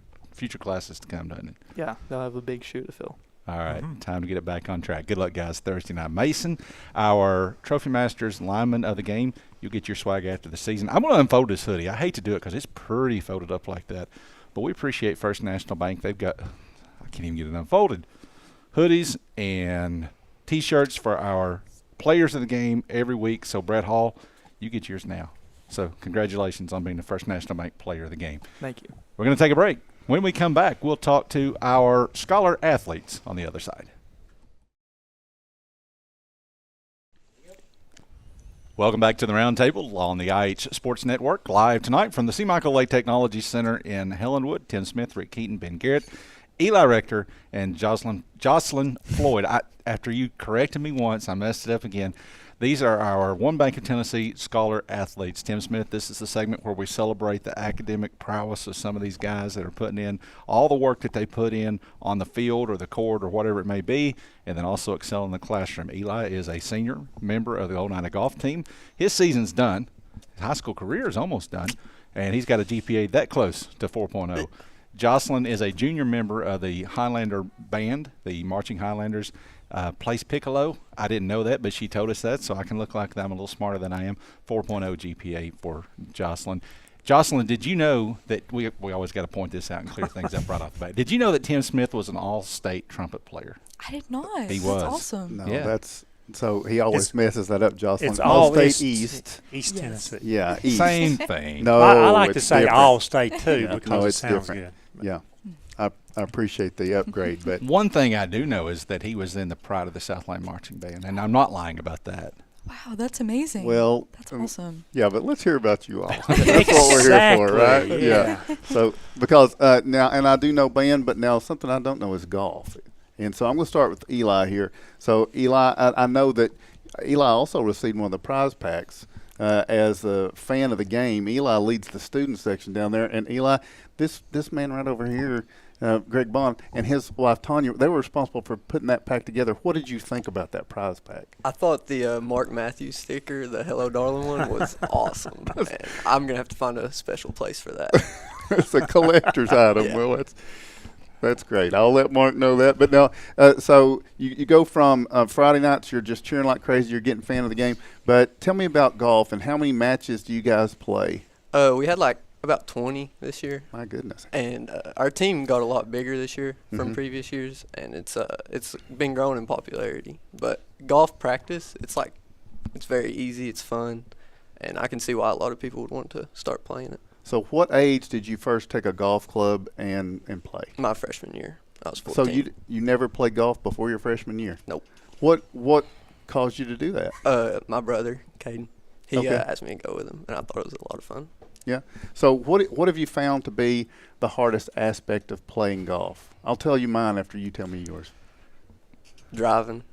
E: classes to come, doesn't it?
F: Yeah, they'll have a big shoe to fill.
E: All right, time to get it back on track. Good luck, guys, Thursday night. Mason, our Trophy Masters lineman of the game, you'll get your swag after the season. I'm going to unfold this hoodie. I hate to do it because it's pretty folded up like that, but we appreciate First National Bank. They've got, I can't even get it unfolded, hoodies and T-shirts for our players of the game every week. So, Brett Hall, you get yours now. So, congratulations on being the First National Bank player of the game.
F: Thank you.
E: We're going to take a break. When we come back, we'll talk to our scholar athletes on the other side. Welcome back to the Roundtable on the IH Sports Network, live tonight from the C. Michael Lay Technology Center in Helenwood. Tim Smith, Rick Keaton, Ben Garrett, Eli Rector, and Jocelyn Floyd. After you corrected me once, I messed it up again. These are our One Bank of Tennessee scholar athletes. Tim Smith, this is the segment where we celebrate the academic prowess of some of these guys that are putting in all the work that they put in on the field or the court or whatever it may be, and then also excel in the classroom. Eli is a senior member of the Oneida golf team. His season's done. His high school career is almost done, and he's got a GPA that close to 4.0. Jocelyn is a junior member of the Highlander band, the Marching Highlanders. Plays piccolo. I didn't know that, but she told us that, so I can look like I'm a little smarter than I am. 4.0 GPA for Jocelyn. Jocelyn, did you know that we always got to point this out and clear things up right off the bat. Did you know that Tim Smith was an all-state trumpet player?
H: I did not.
E: He
H: That's
E: was.
H: awesome.
B: No,
E: Yeah.
B: so he always messes that up, Jocelyn.
D: It's all
B: State
D: East
B: East.
D: Tennessee.
B: Yeah, East.
E: Same thing.
B: No,
D: I like to
B: it's
D: say
B: different.
D: all state too
B: Yeah.
D: because
B: No,
D: it
B: it's
D: sounds
B: different.
D: good.
B: Yeah, I appreciate the upgrade, but
E: One thing I do know is that he was in the Pride of the Southland Marching Band, and I'm not lying about that.
H: Wow, that's amazing.
B: Well,
H: that's awesome.
B: Yeah, but let's hear about you all. That's what we're here for, right? Yeah. So because now, and I do know band, but now something I don't know is golf. And so I'm going to start with Eli here. So Eli, I know that Eli also received one of the prize packs. As a fan of the game, Eli leads the student section down there. And Eli, this man right over here, Greg Bond, and his wife Tanya, they were responsible for putting that pack together. What did you think about that prize pack?
I: I thought the Mark Matthews sticker, the Hello Darling one, was awesome. And I'm going to have to find a special place for that.
B: It's a collector's item.
I: Yeah.
B: Well, that's great. I'll let Mark know that. But now, so you go from Friday nights, you're just cheering like crazy, you're getting fan of the game. But tell me about golf and how many matches do you guys play?
I: We had like about 20 this year.
B: My goodness.
I: And our team got a lot bigger this year from previous years, and it's been growing in popularity. But golf practice, it's very easy, it's fun, and I can see why a lot of people would want to start playing it.
B: So what age did you first take a golf club and play?
I: My freshman year. I was 14.
B: So you never played golf before your freshman year?
I: Nope.
B: What caused you to do that?
I: My brother, Caden, he asked me to go with him, and I thought it was a lot of fun.
B: Yeah. So what have you found to be the hardest aspect of playing golf? I'll tell you mine after you tell me yours.
I: Driving.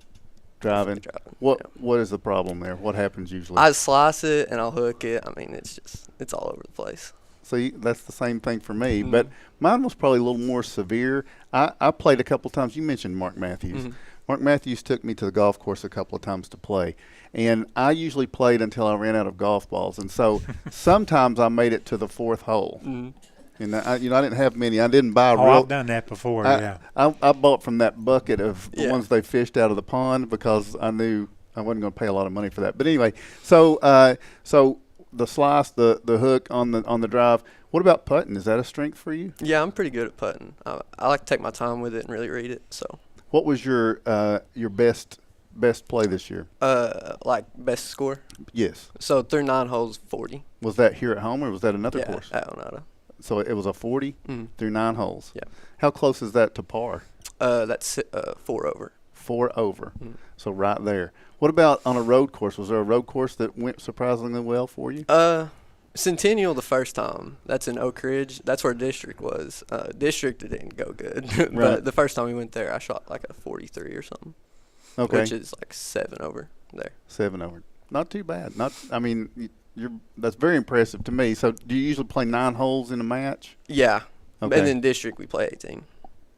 B: What is the problem there? What happens usually?
I: I slice it and I'll hook it. I mean, it's all over the place.
B: See, that's the same thing for me, but mine was probably a little more severe. I played a couple times. You mentioned Mark Matthews. Mark Matthews took me to the golf course a couple of times to play, and I usually played until I ran out of golf balls, and so sometimes I made it to the fourth hole. And I didn't have many. I didn't buy
D: I've done that before.
B: I bought from that bucket of the ones they fished out of the pond because I knew I wasn't going to pay a lot of money for that. But anyway, so the slice, the hook on the drive. What about putting? Is that a strength for you?
I: Yeah, I'm pretty good at putting. I like to take my time with it and really read it. So.
B: What was your best play this year?
I: Like best score?
B: Yes.
I: So through 9 holes, 40.
B: Was that here at home or was that another course?
I: Yeah, at Oneida.
B: So it was a 40 through 9 holes.
I: Yeah.
B: How close is that to par?
I: That's 4 over.
B: 4 over. So right there. What about on a road course? Was there a road course that went surprisingly well for you?
I: Centennial the first time. That's in Oak Ridge. That's where District was. District it didn't go good. But the first time we went there, I shot like a 43 or something. Okay. Which is like 7 over there.
B: 7 over. Not too bad. That's very impressive to me. So do you usually play 9 holes in a match?
I: Yeah.
B: Okay.
I: And in District we play 18.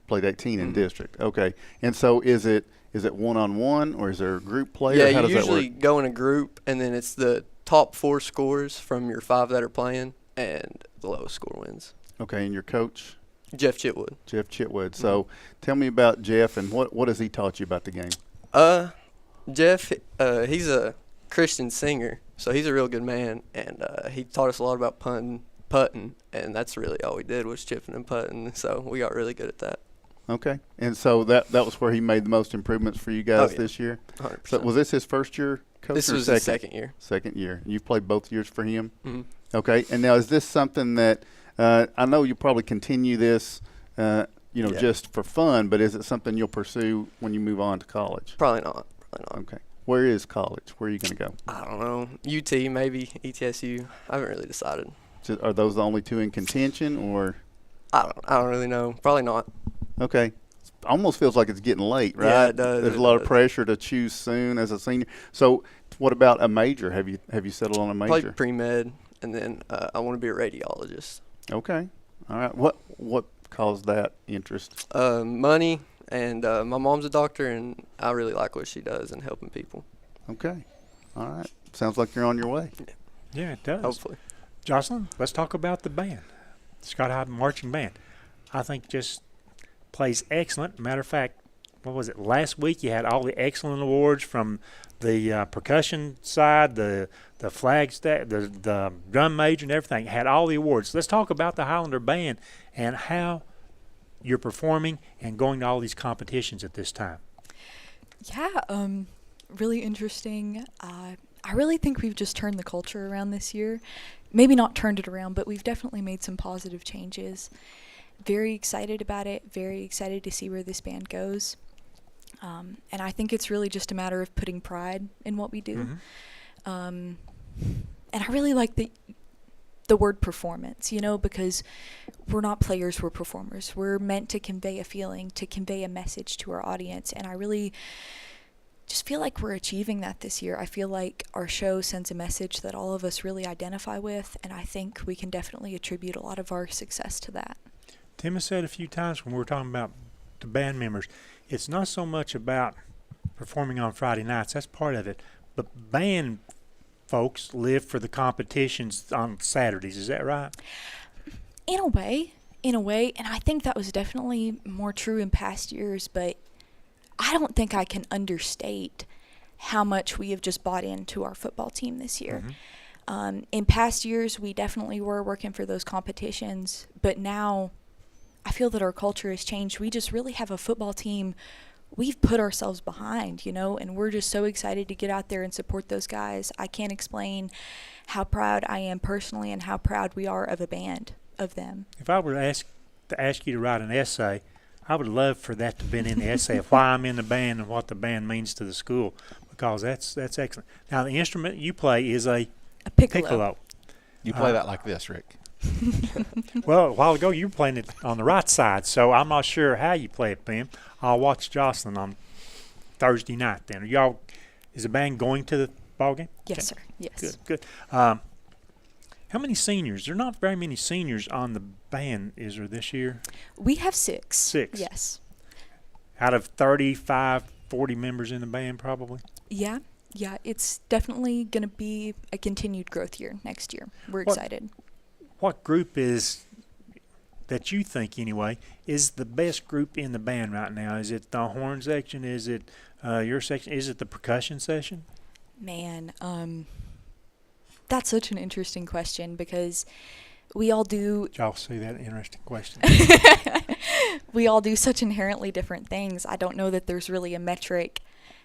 B: Played 18 in District. Okay. And so is it one-on-one or is there a group play?
I: Yeah,
B: or how does
I: you usually
B: that work?
I: go in a group, and then it's the top 4 scores from your 5 that are playing, and the lowest score wins.
B: Okay, and your coach?
I: Jeff Chitwood.
B: Jeff Chitwood. So tell me about Jeff and what has he taught you about the game?
I: Jeff, he's a Christian singer, so he's a real good man, and he taught us a lot about putting, and that's really all we did was chipping and putting, so we got really good at that.
B: Okay, and so that was where he made the most improvements for you guys this year?
I: 100%.
B: So was this his first year coach?
I: This
B: or
I: was his second year.
B: Second year. You've played both years for him? Okay, and now is this something that I know you probably continue this just for fun, but is it something you'll pursue when you move on to college?
I: Probably not.
B: Okay. Where is college? Where are you going to go?
I: I don't know. UT, maybe. ETSU. I haven't really decided.
B: So are those the only 2 in contention, or?
I: I don't really know. Probably not.
B: Okay. Almost feels like it's getting late, right?
I: Yeah, it does.
B: There's a lot of pressure to choose soon as a senior. So what about a major? Have you settled on a major?
I: Probably pre-med, and then I want to be a radiologist.
B: Okay. All right. What caused that interest?
I: Money, and my mom's a doctor, and I really like what she does in helping people.
B: Okay. All right. Sounds like you're on your way.
D: Yeah, it does.
I: Hopefully.
D: Jocelyn, let's talk about the band. Scott Hyde Marching Band. I think just plays excellent. Matter of fact, what was it? Last week you had all the excellent awards from the percussion side, the flag staff, the drum major and everything. Had all the awards. Let's talk about the Highlander Band and how you're performing and going to all these competitions at this time.
H: Yeah, really interesting. I really think we've just turned the culture around this year. Maybe not turned it around, but we've definitely made some positive changes. Very excited about it. Very excited to see where this band goes. And I think it's really just a matter of putting pride in what we do. And I really like the word performance, because we're not players, we're performers. We're meant to convey a feeling, to convey a message to our audience, and I really just feel like we're achieving that this year. I feel like our show sends a message that all of us really identify with, and I think we can definitely attribute a lot of our success to that.
D: Tim has said a few times when we were talking about the band members, it's not so much about performing on Friday nights, that's part of it, but band folks live for the competitions on Saturdays. Is that right?
H: In a way, and I think that was definitely more true in past years, but I don't think I can understate how much we have just bought into our football team this year. In past years, we definitely were working for those competitions, but now I feel that our culture has changed. We just really have a football team we've put ourselves behind, and we're just so excited to get out there and support those guys. I can't explain how proud I am personally and how proud we are of a band of them.
D: If I were to ask you to write an essay, I would love for that to be in the essay of why I'm in the band and what the band means to the school, because that's excellent. Now, the instrument you play is a piccolo.
E: You play that like this, Rick.
D: Well, a while ago you were playing it on the right side, so I'm not sure how you play it, Ben. I'll watch Jocelyn on Thursday night then. Is the band going to the ball game?
H: Yes, sir. Yes.
D: Good. How many seniors? There are not very many seniors on the band, is there, this year?
H: We have 6.
D: 6?
H: Yes.
D: Out of 35, 40 members in the band probably?
H: Yeah, it's definitely going to be a continued growth year next year. We're excited.
D: What group is, that you think anyway, is the best group in the band right now? Is it the horn section? Is it your section? Is it the percussion section?
H: Man, that's such an interesting question because we all do.
D: Did y'all see that interesting question?
H: We all do such inherently different things. I don't know that there's really a metric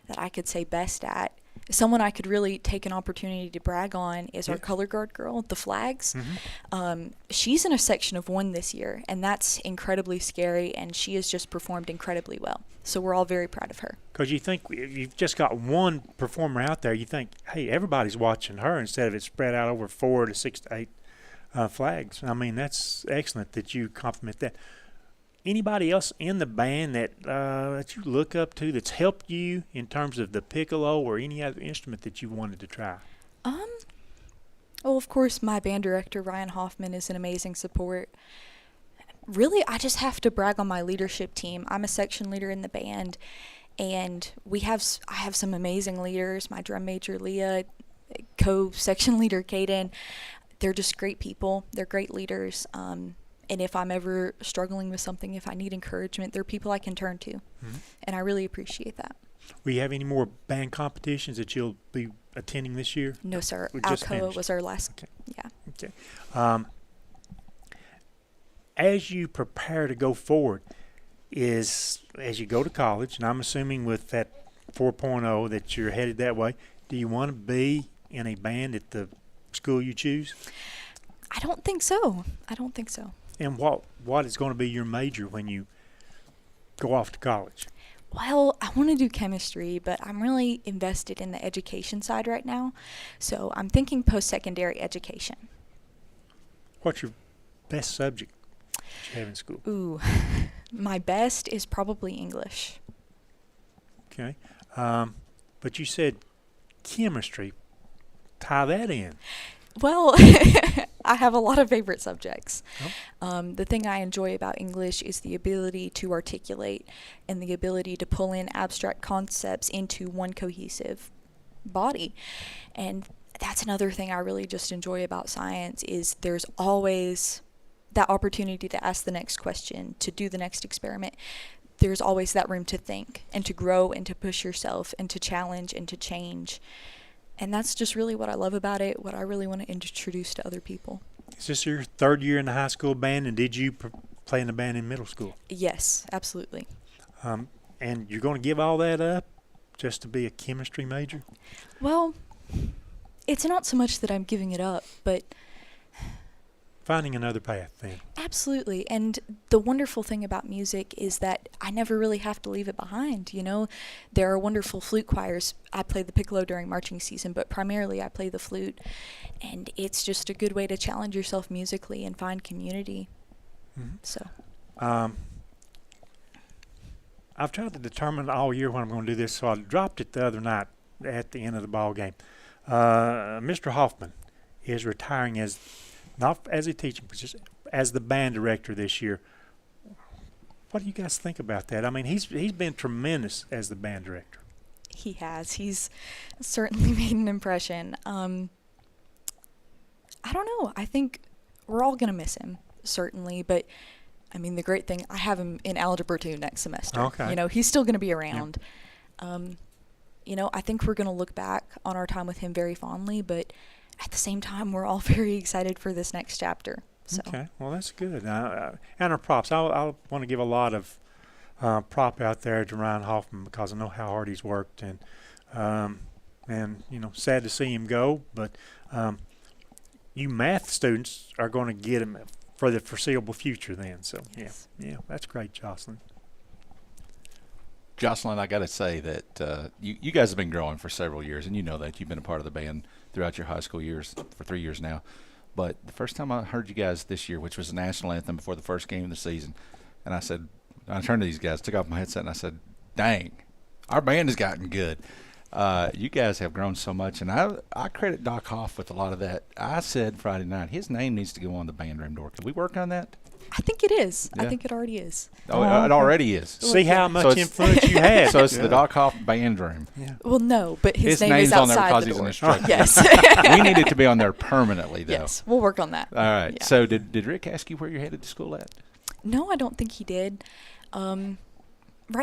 H: that I could say best at. Someone I could really take an opportunity to brag on is our color guard girl, the Flags. She's in a section of 1 this year, and that's incredibly scary, and she has just performed incredibly well. So we're all very proud of her.
D: Because you think you've just got one performer out there, you think, hey, everybody's watching her instead of it spread out over 4 to 6 to 8 flags. I mean, that's excellent that you compliment that. Anybody else in the band that you look up to that's helped you in terms of the piccolo or any other instrument that you wanted to try?
H: Well, of course, my band director, Ryan Hoffman, is an amazing support. Really, I just have to brag on my leadership team. I'm a section leader in the band, and I have some amazing leaders. My drum major, Leah, co-section leader, Kaden. They're just great people. They're great leaders. And if I'm ever struggling with something, if I need encouragement, they're people I can turn to. And I really appreciate that.
D: Will you have any more band competitions that you'll be attending this year?
H: No, sir. Alcoa was our last.
D: Okay.
H: Yeah.
D: Okay. As you prepare to go forward, as you go to college, and I'm assuming with that 4.0 that you're headed that way, do you want to be in a band at the school you choose?
H: I don't think so.
D: And what is going to be your major when you go off to college?
H: Well, I want to do chemistry, but I'm really invested in the education side right now. So I'm thinking post-secondary education.
D: What's your best subject that you have in school?
H: Ooh, my best is probably English.
D: Okay. But you said chemistry. Tie that in.
H: Well, I have a lot of favorite subjects. The thing I enjoy about English is the ability to articulate and the ability to pull in abstract concepts into one cohesive body. And that's another thing I really just enjoy about science is there's always that opportunity to ask the next question, to do the next experiment. There's always that room to think and to grow and to push yourself and to challenge and to change. And that's just really what I love about it, what I really want to introduce to other people.
D: Is this your 3rd year in the high school band, and did you play in the band in middle school?
H: Yes, absolutely.
D: And you're going to give all that up just to be a chemistry major?
H: Well, it's not so much that I'm giving it up, but
D: finding another path then.
H: Absolutely. And the wonderful thing about music is that I never really have to leave it behind. You know, there are wonderful flute choirs. I play the piccolo during marching season, but primarily I play the flute. And it's just a good way to challenge yourself musically and find community.
D: Mm-hmm.
H: So.
D: I've tried to determine all year when I'm going to do this, so I dropped it the other night at the end of the ball game. Mr. Hoffman is retiring as not as a teaching position, as the band director this year. What do you guys think about that? I mean, he's been tremendous as the band director.
H: He has. He's certainly made an impression. I don't know. I think we're all going to miss him, certainly. But, I mean, the great thing, I have him in Algebra 2 next semester.
D: Okay.
H: You know, he's still going to be around. You know, I think we're going to look back on our time with him very fondly, but at the same time, we're all very excited for this next chapter. So.
D: Okay, well, that's good. And our props. I want to give a lot of prop out there to Ryan Hoffman because I know how hard he's worked, and you know, sad to see him go. But you math students are going to get him for the foreseeable future. Then, so
H: yes.
D: yeah, that's great, Jocelyn.
E: Jocelyn, I got to say that you guys have been growing for several years, and you know that. You've been a part of the band throughout your high school years for 3 years now. But the first time I heard you guys this year, which was the national anthem before the first game of the season, and I turned to these guys, took off my headset, and I said, dang, our band has gotten good. You guys have grown so much, and I credit Doc Hoff with a lot of that. I said Friday night, his name needs to go on the band room door. Can we work on that?
H: I think it is.
E: Yeah.
H: I think it already is.
E: Oh, it already is.
D: See how much influence you had.
E: So it's the Doc Hoff band room.
D: Yeah.
H: Well, no, but his name
E: name's
H: is
E: on there
H: outside
E: because
H: the
E: he's an
H: door.
E: instructor.
H: Yes.
E: We need it to be on there permanently, though.
H: Yes, we'll work on that.
E: All right.
H: Yeah.
E: So did Rick ask you where you're headed to school at?
H: No, I don't think he did. Right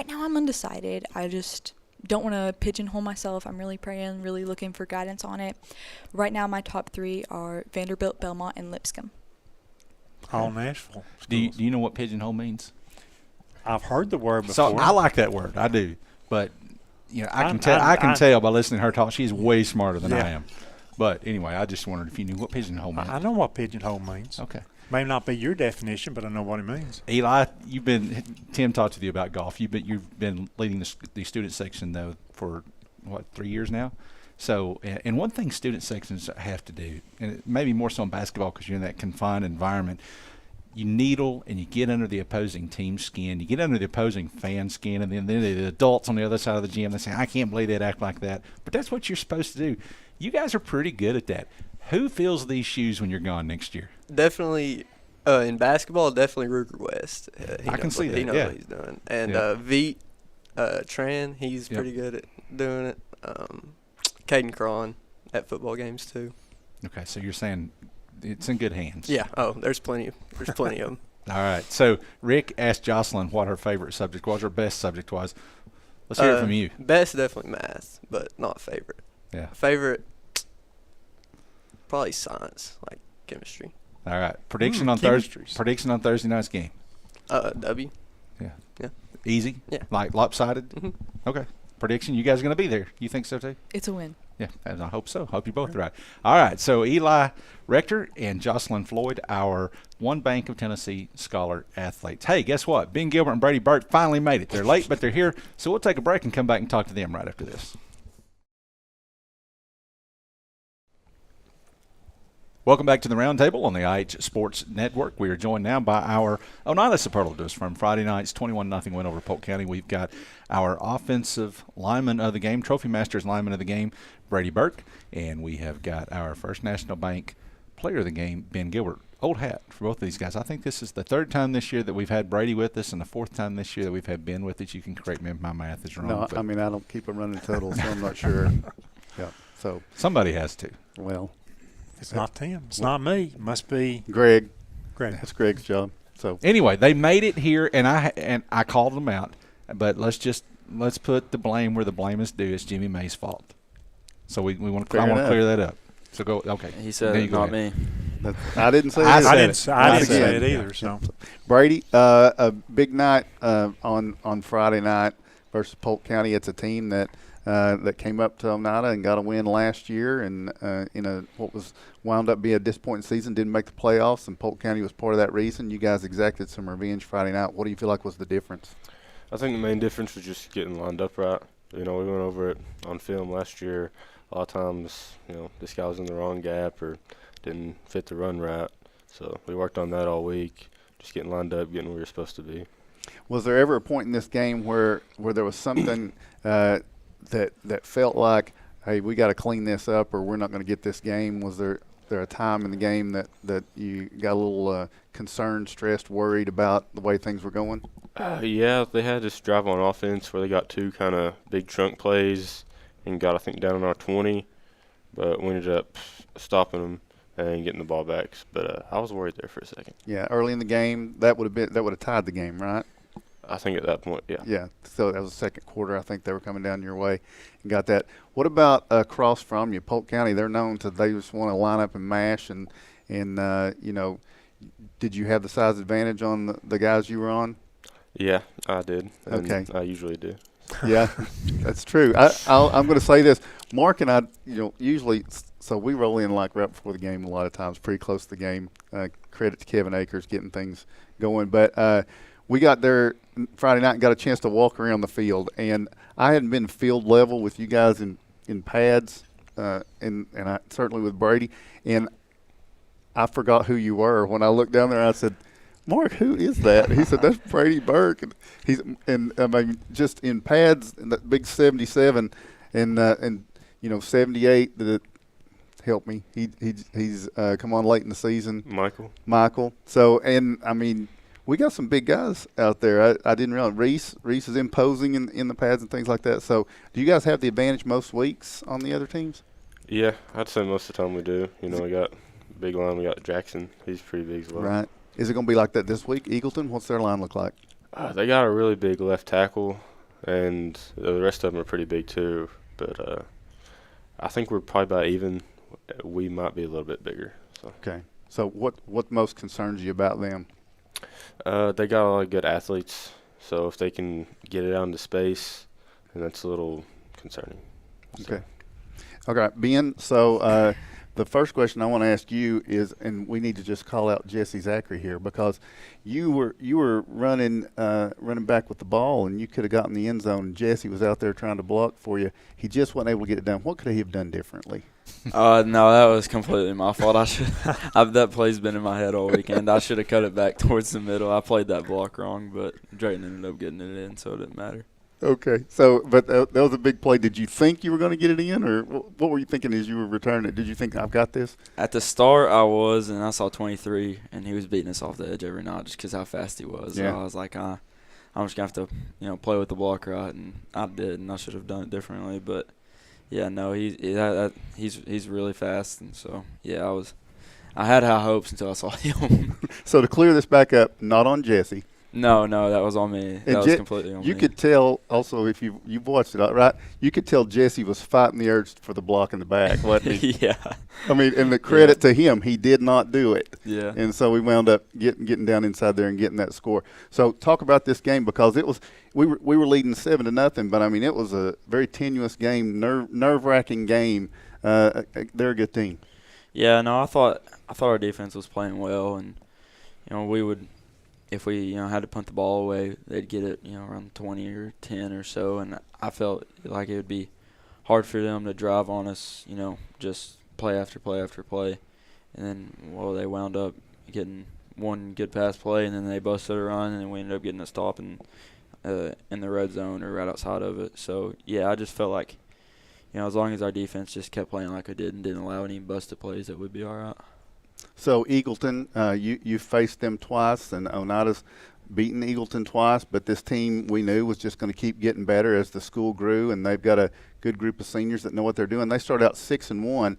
H: now I'm undecided. I just don't want to pigeonhole myself. I'm really praying, really looking for guidance on it. Right now my top 3 are Vanderbilt, Belmont, and Lipscomb.
D: All Nashville.
E: Do you know what pigeonhole means?
D: I've heard the word before.
E: So I like that word. I do. But you know, I can tell by listening to her talk, she's way smarter than I am. But anyway, I just wondered if you knew what pigeonhole meant.
D: I know what pigeonhole means.
E: Okay.
D: May not be your definition, but I know what it means.
E: Eli, Tim talked to you about golf. You've been leading the student section though for what, 3 years now. So, and one thing student sections have to do, and maybe more so in basketball because you're in that confined environment, you needle and you get under the opposing team's skin, you get under the opposing fan's skin, and then the adults on the other side of the gym, they say, I can't believe they'd act like that. But that's what you're supposed to do. You guys are pretty good at that. Who fills these shoes when you're gone next year?
I: Definitely, in basketball, definitely Ruger West.
E: I can see that,
I: He knows
E: yeah.
I: what he's doing. And
E: Yeah.
I: Veet Tran, he's
E: Yep.
I: pretty good at doing it. Caden Cron at football games too.
E: Okay, so you're saying it's in good hands.
I: Yeah. Oh, there's plenty of them.
E: All right. So Rick asked Jocelyn what her favorite subject was, her best subject was. Let's hear it from you.
I: Best definitely math, but not favorite.
E: Yeah.
I: Favorite, probably science, like chemistry.
E: All right. Prediction on Thursday night's game.
I: W.
E: Yeah.
I: Yeah.
E: Easy?
I: Yeah.
E: Like lopsided?
I: Mm-hmm.
E: Okay. Prediction, you guys are going to be there. You think so too?
H: It's a win.
E: Yeah, and I hope so. Hope you're both right. All right, so Eli Rector and Jocelyn Floyd, our One Bank of Tennessee Scholar athletes. Hey, guess what? Ben Gilbert and Brady Burt finally made it. They're late, but they're here. So we'll take a break and come back and talk to them right after this. Welcome back to the Roundtable on the IH Sports Network. We are joined now by our Oneida superlatives from Friday night's 21-0 win over Polk County. We've got our offensive lineman of the game, Trophy Masters lineman of the game, Brady Burke, and we have got our First National Bank player of the game, Ben Gilbert. Old hat for both of these guys. I think this is the third time this year that we've had Brady with us and the fourth time this year that we've had Ben with us. You can correct me if my math is wrong.
B: No, I mean, I don't keep a running total, so I'm not sure. Yeah, so
E: somebody has to.
B: Well.
D: It's not Tim. It's not me. It must be
B: Greg.
D: Greg.
B: That's Greg's job. So
E: anyway, they made it here, and I called them out. But let's put the blame where the blame is due. It's Jimmy May's fault. So I want to clear that up. So go. Okay.
J: He said it, not me.
B: I didn't say it.
D: I didn't say it either. So
B: Brady, a big night on Friday night versus Polk County. It's a team that that came up to Oneida and got a win last year, and in what was wound up being a disappointing season, didn't make the playoffs, and Polk County was part of that reason. You guys exacted some revenge Friday night. What do you feel like was the difference?
J: I think the main difference was just getting lined up right. We went over it on film last year. A lot of times, this guy was in the wrong gap or didn't fit the run right. So we worked on that all week, just getting lined up, getting where you're supposed to be.
B: Was there ever a point in this game where there was something that felt like, hey, we got to clean this up or we're not going to get this game? Was there a time in the game that you got a little concerned, stressed, worried about the way things were going?
J: Yeah, they had this drive on offense where they got two kind of big chunk plays and got, I think, down on our 20, but we ended up stopping them and getting the ball back. But I was worried there for a second.
B: Yeah, early in the game, that would have tied the game, right?
J: I think at that point, yeah.
B: Yeah, so that was the second quarter. I think they were coming down your way and got that. What about across from you, Polk County? They're known to they just want to line up and mash, and did you have the size advantage on the guys you were on?
J: Yeah, I did. And
B: okay.
J: I usually do.
B: Yeah, that's true. I'm going to say this. Mark and I, usually, so we roll in like right before the game a lot of times, pretty close to the game. Credit to Kevin Akers getting things going. But we got there Friday night and got a chance to walk around the field. And I hadn't been field level with you guys in pads, and I certainly with Brady. And I forgot who you were. When I looked down there, I said, Mark, who is that? He said, that's Brady Burke. And I mean, just in pads, in that big 77 and 78 that helped me. He's come on late in the season. Michael. So, and I mean, we got some big guys out there. I didn't realize Reese is imposing in the pads and things like that. So, do you guys have the advantage most weeks on the other teams?
J: Yeah, I'd say most of the time we do. We got big line. We got Jackson. He's pretty big as well.
B: Right. Is it going to be like that this week? Eagleton, what's their line look like?
J: They got a really big left tackle, and the rest of them are pretty big too. But I think we're probably about even. We might be a little bit bigger. So.
B: Okay. So what most concerns you about them?
J: They got a lot of good athletes. So if they can get it out into space, then that's a little concerning. So.
B: Okay. Okay, Ben, so the first question I want to ask you is, and we need to just call out Jesse Zachary here, because you were running back with the ball, and you could have gotten the end zone, and Jesse was out there trying to block for you. He just wasn't able to get it done. What could he have done differently?
K: No, that was completely my fault. That play's been in my head all weekend. I should have cut it back towards the middle. I played that block wrong, but Drayton ended up getting it in, so it didn't matter.
B: Okay, so but that was a big play. Did you think you were going to get it in, or what were you thinking as you were returning it? Did you think, I've got this?
K: At the start, I was, and I saw 23, and he was beating us off the edge every night just because how fast he was.
B: Yeah.
K: So I was like, I'm just going to have to, play with the block right, and I did, and I should have done it differently. But, yeah, no, he's really fast, and so, yeah, I had high hopes until I saw him.
B: So to clear this back up, not on Jesse.
K: No, that was on me. That was completely on me.
B: You could tell also, if you've watched it, right? You could tell Jesse was fighting the urge for the block in the back, wasn't he?
K: Yeah.
B: I mean, and the credit to him, he did not do it.
K: Yeah.
B: And so we wound up getting down inside there and getting that score. So talk about this game, because it was we were leading 7-0, but I mean it was a very tenuous game, nerve-wracking game. They're a good team.
K: Yeah, no, I thought our defense was playing well, and we would. If we, had to punt the ball away, they'd get it, around 20 or 10 or so. And I felt like it would be hard for them to drive on us, just play after play after play. And then, they wound up getting one good pass play, and then they busted a run, and then we ended up getting a stop in the red zone or right outside of it. So, yeah, I just felt like, as long as our defense just kept playing like it did and didn't allow any busted plays, that would be all right.
B: So Eagleton, you faced them twice, and Oneida's beaten Eagleton twice, but this team we knew was just going to keep getting better as the school grew, and they've got a good group of seniors that know what they're doing. They started out 6-1.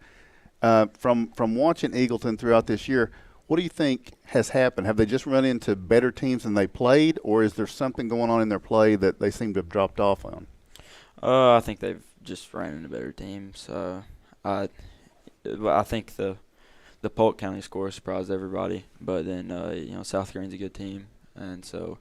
B: From watching Eagleton throughout this year, what do you think has happened? Have they just run into better teams than they played, or is there something going on in their play that they seem to have dropped off on?
K: I think they've just ran into better teams. I think the Polk County score surprised everybody, but then South Green's a good team, and so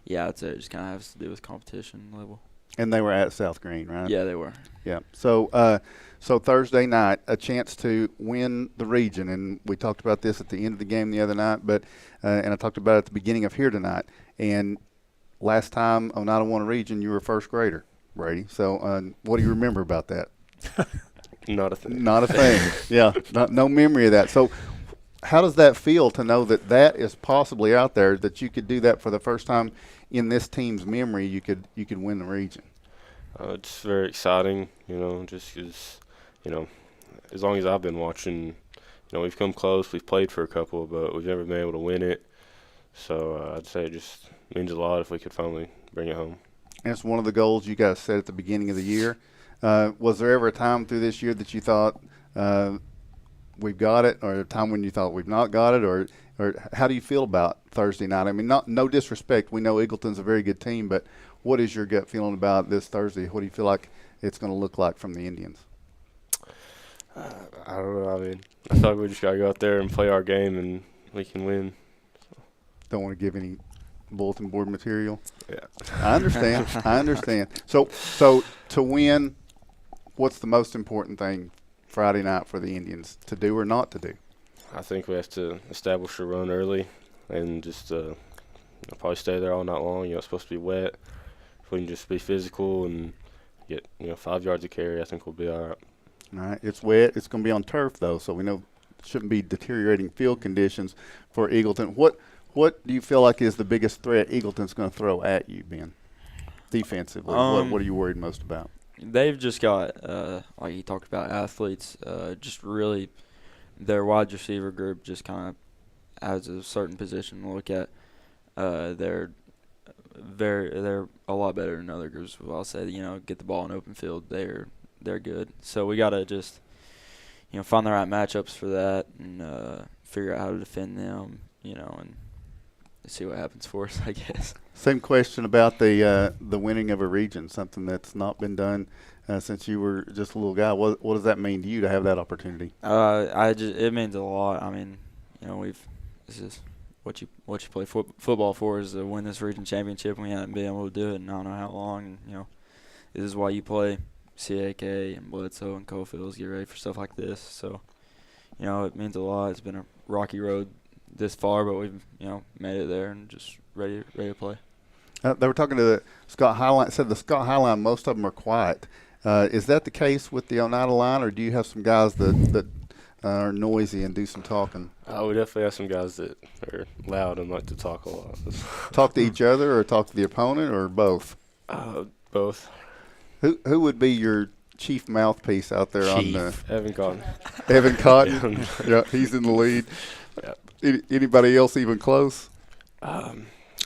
K: yeah, I'd say it just kind of has to do with competition level.
B: And they were at South Green, right?
K: Yeah, they were.
B: Yeah. So Thursday night, a chance to win the region, and we talked about this at the end of the game the other night, but and I talked about it at the beginning of here tonight. And last time Oneida won a region, you were a first grader, Brady. So what do you remember about that?
J: Not a thing.
B: Not a thing. Yeah, no memory of that. So how does that feel to know that that is possibly out there, that you could do that for the first time in this team's memory? You could win the region.
J: It's very exciting, just because, as long as I've been watching, we've come close. We've played for a couple, but we've never been able to win it. So I'd say it just means a lot if we could finally bring it home.
B: And it's one of the goals you guys set at the beginning of the year. Was there ever a time through this year that you thought we've got it, or a time when you thought we've not got it, or how do you feel about Thursday night? I mean, no disrespect. We know Eagleton's a very good team, but what is your gut feeling about this Thursday? What do you feel like it's going to look like from the Indians?
J: I don't know. I mean, I feel like we just got to go out there and play our game, and we can win.
B: Don't want to give any bulletin board material.
J: Yeah.
B: I understand. I understand. So to win, what's the most important thing Friday night for the Indians to do or not to do?
J: I think we have to establish a run early and just probably stay there all night long. It's supposed to be wet. If we can just be physical and get 5 yards of carry, I think we'll be all right.
B: All right. It's wet. It's going to be on turf, though, so we know it shouldn't be deteriorating field conditions for Eagleton. What do you feel like is the biggest threat Eagleton's going to throw at you, Ben, defensively? What are you worried most about?
K: They've just got, like you talked about, athletes. Just really, their wide receiver group just kind of has a certain position to look at. They're a lot better than other groups. I'll say, get the ball in open field. They're good. So we got to just, find the right matchups for that and figure out how to defend them, and see what happens for us, I guess.
B: Same question about the winning of a region, something that's not been done since you were just a little guy. What does that mean to you to have that opportunity?
K: It means a lot. I mean, this is what you play football for, is to win this region championship. We haven't been able to do it in I don't know how long. And, this is why you play CAK and Bledsoe and Cofields, get ready for stuff like this. So, it means a lot. It's been a rocky road this far, but we've made it there and just ready to play.
B: They were talking to the Scott Highline. Said the Scott Highline, most of them are quiet. Is that the case with the Oneida line, or do you have some guys that are noisy and do some talking?
J: We definitely have some guys that are loud and like to talk a lot.
B: Talk to each other, or talk to the opponent, or both?
J: Both.
B: Who would be your chief mouthpiece out there on the
J: Evan Cotton?
B: Evan Cotton. Yeah, he's in the lead.
J: Yep.
B: Anybody else even close?
J: I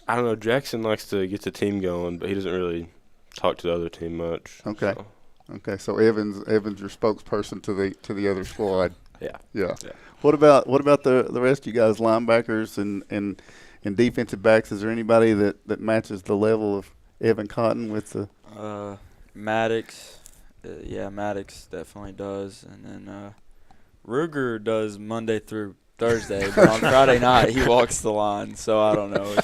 J: don't know. Jackson likes to get the team going, but he doesn't really talk to the other team much.
B: Okay. Okay. So Evan's your spokesperson to the other squad. Yeah. What about the rest of you guys, linebackers and defensive backs? Is there anybody that matches the level of Evan Cotton with the
K: Maddox? Maddox definitely does, and then Ruger does Monday through Thursday, but on Friday night he walks the line, so I don't know.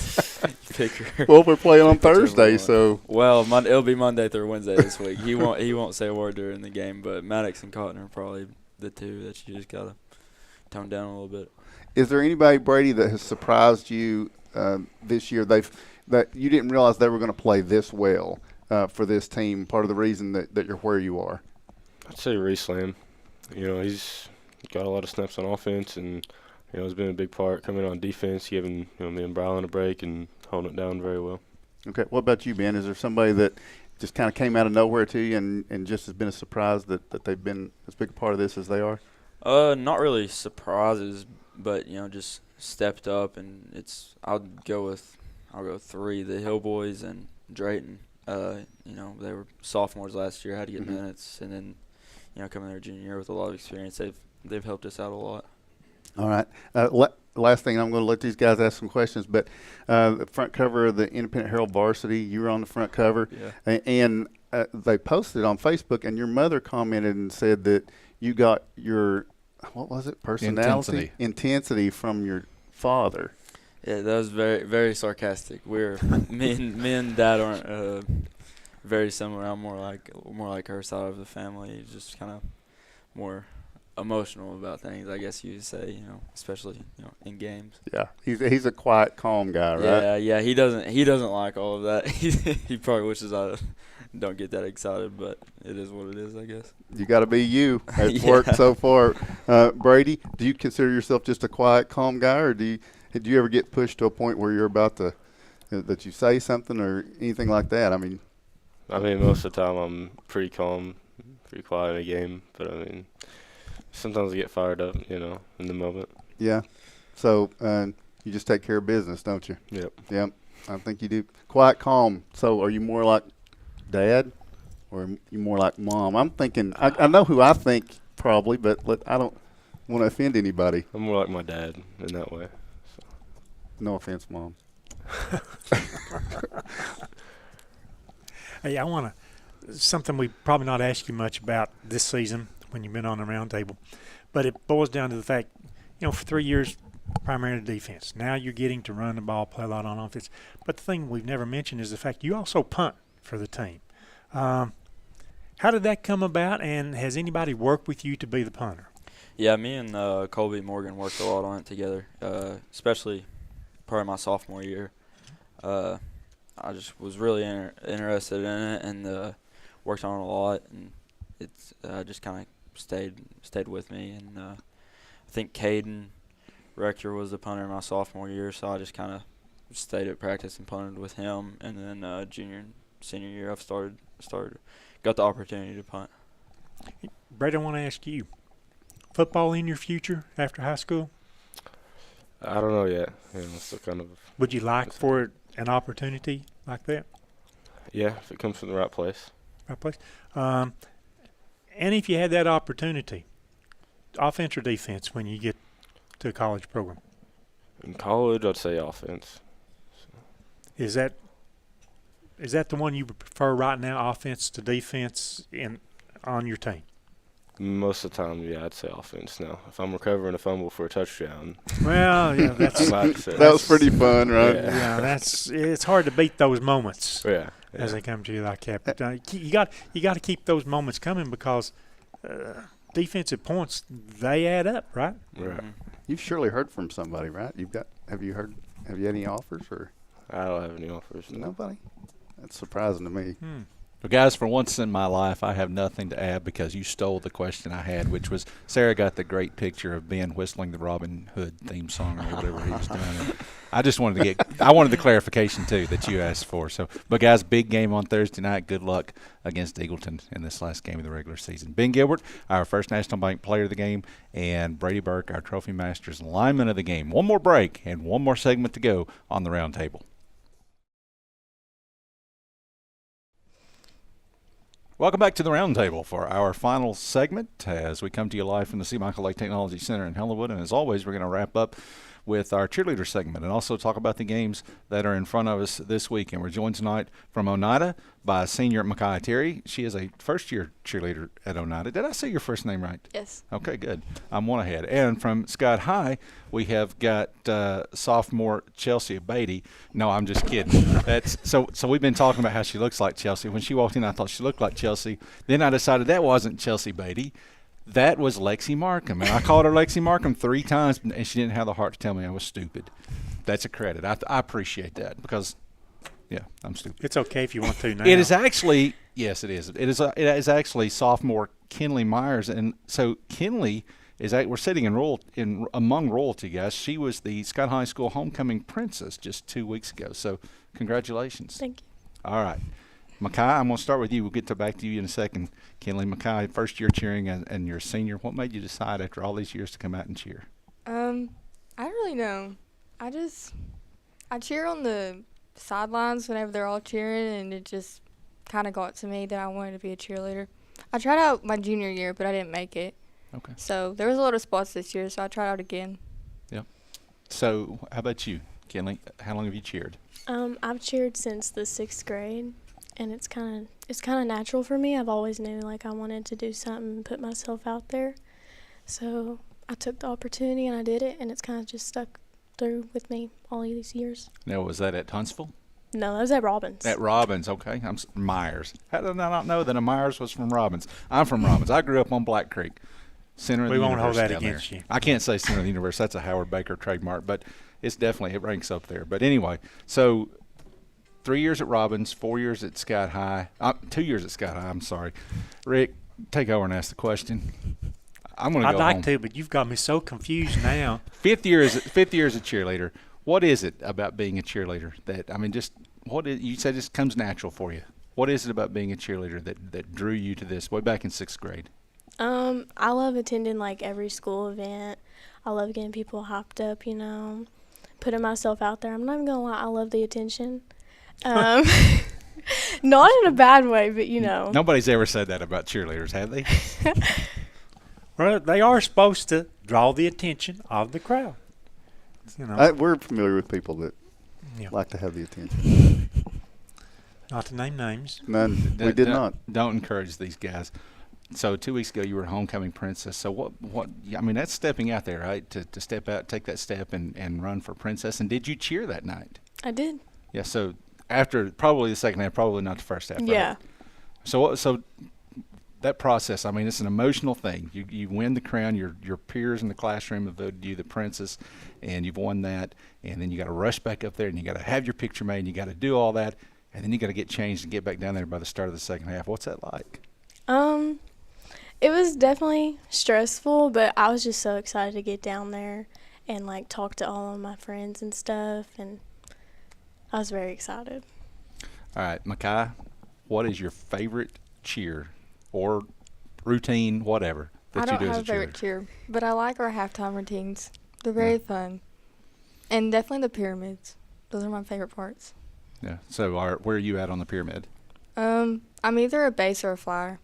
B: Well, we're playing on Thursday, so
K: it'll be Monday through Wednesday this week. He won't say a word during the game, but Maddox and Cotton are probably the two that you just gotta tone down a little bit.
B: Is there anybody, Brady, that has surprised you this year? That you didn't realize they were going to play this well for this team. Part of the reason that you're where you are.
J: I'd say Reese Lamb. He's got a lot of snaps on offense, and has been a big part coming on defense, giving me and Brylan a break and holding it down very well.
B: Okay, what about you, Ben? Is there somebody that just kind of came out of nowhere to you and just has been a surprise that they've been as big a part of this as they are?
K: Not really surprises, but just stepped up, and I'll go 3: the Hill Boys and Drayton. They were sophomores last year, had to get minutes, and then coming their junior year with a lot of experience, they've helped us out a lot.
B: All right. Last thing, I'm going to let these guys ask some questions, but the front cover of the Independent Herald Varsity, you were on the front cover, and they posted on Facebook, and your mother commented and said that you got your, what was it, personality? Intensity from your father.
K: Yeah, that was very, very sarcastic. Me and Dad very similar. I'm more like her side of the family, just kind of more emotional about things, I guess you would say, especially, in games.
B: Yeah, he's a quiet, calm guy, right?
K: Yeah, he doesn't like all of that. He probably wishes I don't get that excited, but it is what it is, I guess.
B: You got to be you. It's worked so far. Brady, do you consider yourself just a quiet, calm guy, or did you ever get pushed to a point where you're about to that you say something or anything like that? I mean,
J: most of the time I'm pretty calm, pretty quiet in a game, but sometimes I get fired up, in the moment.
B: Yeah. So you just take care of business, don't you?
J: Yep.
B: I think you do. Quiet, calm. So are you more like Dad, or are you more like Mom? I'm thinking. I know who I think probably, but I don't want to offend anybody.
J: I'm more like my dad in that way. So.
B: No offense, Mom.
D: Hey, I want to something we probably not asked you much about this season when you've been on the roundtable, but it boils down to the fact, for 3 years, primarily defense. Now you're getting to run the ball, play a lot on offense. But the thing we've never mentioned is the fact you also punt for the team. How did that come about, and has anybody worked with you to be the punter?
K: Yeah, me and Colby Morgan worked a lot on it together, especially part of my sophomore year. I just was really interested in it and worked on it a lot, and it's just kind of stayed with me. And I think Caden Rector was the punter my sophomore year, so I just kind of stayed at practice and punted with him. And then junior and senior year, I've got the opportunity to punt.
D: Brady, I want to ask you, football in your future after high school?
J: I don't know yet. Still kind of.
D: Would you like for an opportunity like that?
J: Yeah, if it comes from the right place.
D: Right place. And if you had that opportunity, offense or defense when you get to a college program?
J: In college, I'd say offense. So.
D: Is that the one you would prefer right now, offense to defense on your team?
J: Most of the time, yeah, I'd say offense now. If I'm recovering a fumble for a touchdown.
D: Well, yeah,
B: that was pretty fun, right?
D: Yeah, it's hard to beat those moments.
J: Yeah.
D: As they come to you like that. You got to keep those moments coming because defensive points, they add up, right?
J: Right.
B: You've surely heard from somebody, right? Have you had any offers, or?
J: I don't have any offers. No.
B: Nobody? That's surprising to me.
E: Well, guys, for once in my life, I have nothing to add because you stole the question I had, which was Sarah got the great picture of Ben whistling the Robin Hood theme song or whatever he was doing. And I just wanted I wanted the clarification, too, that you asked for. So, but, guys, big game on Thursday night. Good luck against Eagleton in this last game of the regular season. Ben Gilbert, our First National Bank player of the game, and Brady Burke, our Trophy Masters lineman of the game. One more break and one more segment to go on the roundtable. Welcome back to the Roundtable for our final segment as we come to you live from the C. Michael Lake Technology Center in Hellenwood. And as always, we're going to wrap up with our cheerleader segment and also talk about the games that are in front of us this week. And we're joined tonight from Oneida by senior Makai Terry. She is a first-year cheerleader at Oneida. Did I say your first name right?
L: Yes. Okay,
E: good. I'm one ahead. And from Scott High, we have got sophomore Chelsea Beatty. No, I'm just kidding. That's so we've been talking about how she looks like Chelsea. When she walked in, I thought she looked like Chelsea. Then I decided that wasn't Chelsea Beatty. That was Lexi Markham. And I called her Lexi Markham 3 times, and she didn't have the heart to tell me I was stupid. That's a credit. I appreciate that because, yeah, I'm stupid.
D: It's okay if you want to now.
E: It is actually, yes, it is. It is actually sophomore Kinley Myers. And so Kinley we're sitting among royalty, guys. She was the Scott High School homecoming princess just 2 weeks ago. So congratulations.
L: Thank you.
E: All right. Makai, I'm going to start with you. We'll get back to you in a second. Kinley, Makai, first year cheering and you're a senior. What made you decide after all these years to come out and cheer?
L: I don't really know. I cheer on the sidelines whenever they're all cheering, and it just kind of got to me that I wanted to be a cheerleader. I tried out my junior year, but I didn't make it.
E: Okay.
L: So there was a lot of spots this year, so I tried out again.
E: Yep. So how about you, Kinley? How long have you cheered?
M: I've cheered since the 6th grade. And it's kind of natural for me. I've always knew like I wanted to do something and put myself out there. So I took the opportunity and I did it, and it's kind of just stuck through with me all these years.
E: Now, was that at Huntsville?
M: No, that was at Robbins.
E: At Robbins, okay. Myers. How did I not know that a Myers was from Robbins? I'm from Robbins. I grew up on Black Creek, center of the universe.
D: We won't hold that
E: down
D: against
E: there.
D: you.
E: I can't say center of the universe. That's a Howard Baker trademark, but it's definitely, it ranks up there. But anyway, so 3 years at Robbins, 4 years at Sky High, 2 years at Sky High, I'm sorry. Rick, take over and ask the question. I'm going to go
D: I'd like
E: home.
D: to, but you've got me so confused now.
E: Fifth year as a cheerleader. What is it about being a cheerleader that, I mean, just what is, you said this comes natural for you. What is it about being a cheerleader that drew you to this way back in 6th grade?
M: I love attending like every school event. I love getting people hyped up, you know, putting myself out there. I'm not even gonna lie, I love the attention. Not in a bad way, but you know.
E: Nobody's ever said that about cheerleaders, have they?
D: Well, they are supposed to draw the attention of the crowd. You know,
B: We're familiar with people that
D: Yeah.
B: like to have the attention.
D: not to name names.
B: None. We did not.
E: Don't encourage these guys. So 2 weeks ago, you were homecoming princess. So what? I mean, that's stepping out there, right? To step out, take that step, and run for princess. And did you cheer that night?
M: I did.
E: Yeah. So after probably the second half, probably not the first half.
M: Yeah.
E: Right? So that process. I mean, it's an emotional thing. You win the crown. Your peers in the classroom have voted you the princess, and you've won that. And then you got to rush back up there, and you got to have your picture made, and you got to do all that, and then you got to get changed and get back down there by the start of the second half. What's that like?
M: It was definitely stressful, but I was just so excited to get down there and like talk to all of my friends and stuff, and I was very excited.
E: All right, Makai, what is your favorite cheer or routine, whatever, that
L: I
E: you
L: don't
E: do
L: have
E: as
L: a
E: a
L: favorite
E: cheerleader?
L: cheer, but I like our halftime routines. They're very fun. And definitely the pyramids. Those are my favorite parts.
E: Yeah. So where are you at on the pyramid?
L: I'm either a base or a flyer.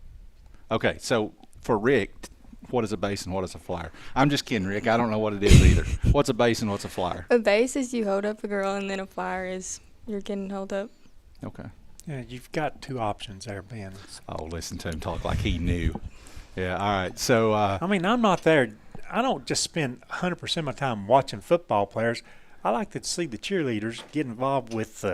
E: Okay, so for Rick, what is a base and what is a flyer? I'm just kidding, Rick. I don't know what it is either. What's a base and what's a flyer?
L: A base is you hold up a girl, and then a flyer is you're getting held up.
E: Okay.
D: Yeah, you've got two options there, Ben.
E: Oh, listen to him talk like he knew. Yeah, all right. So
D: I mean, I'm not there. I don't just spend 100% of my time watching football players. I like to see the cheerleaders get involved with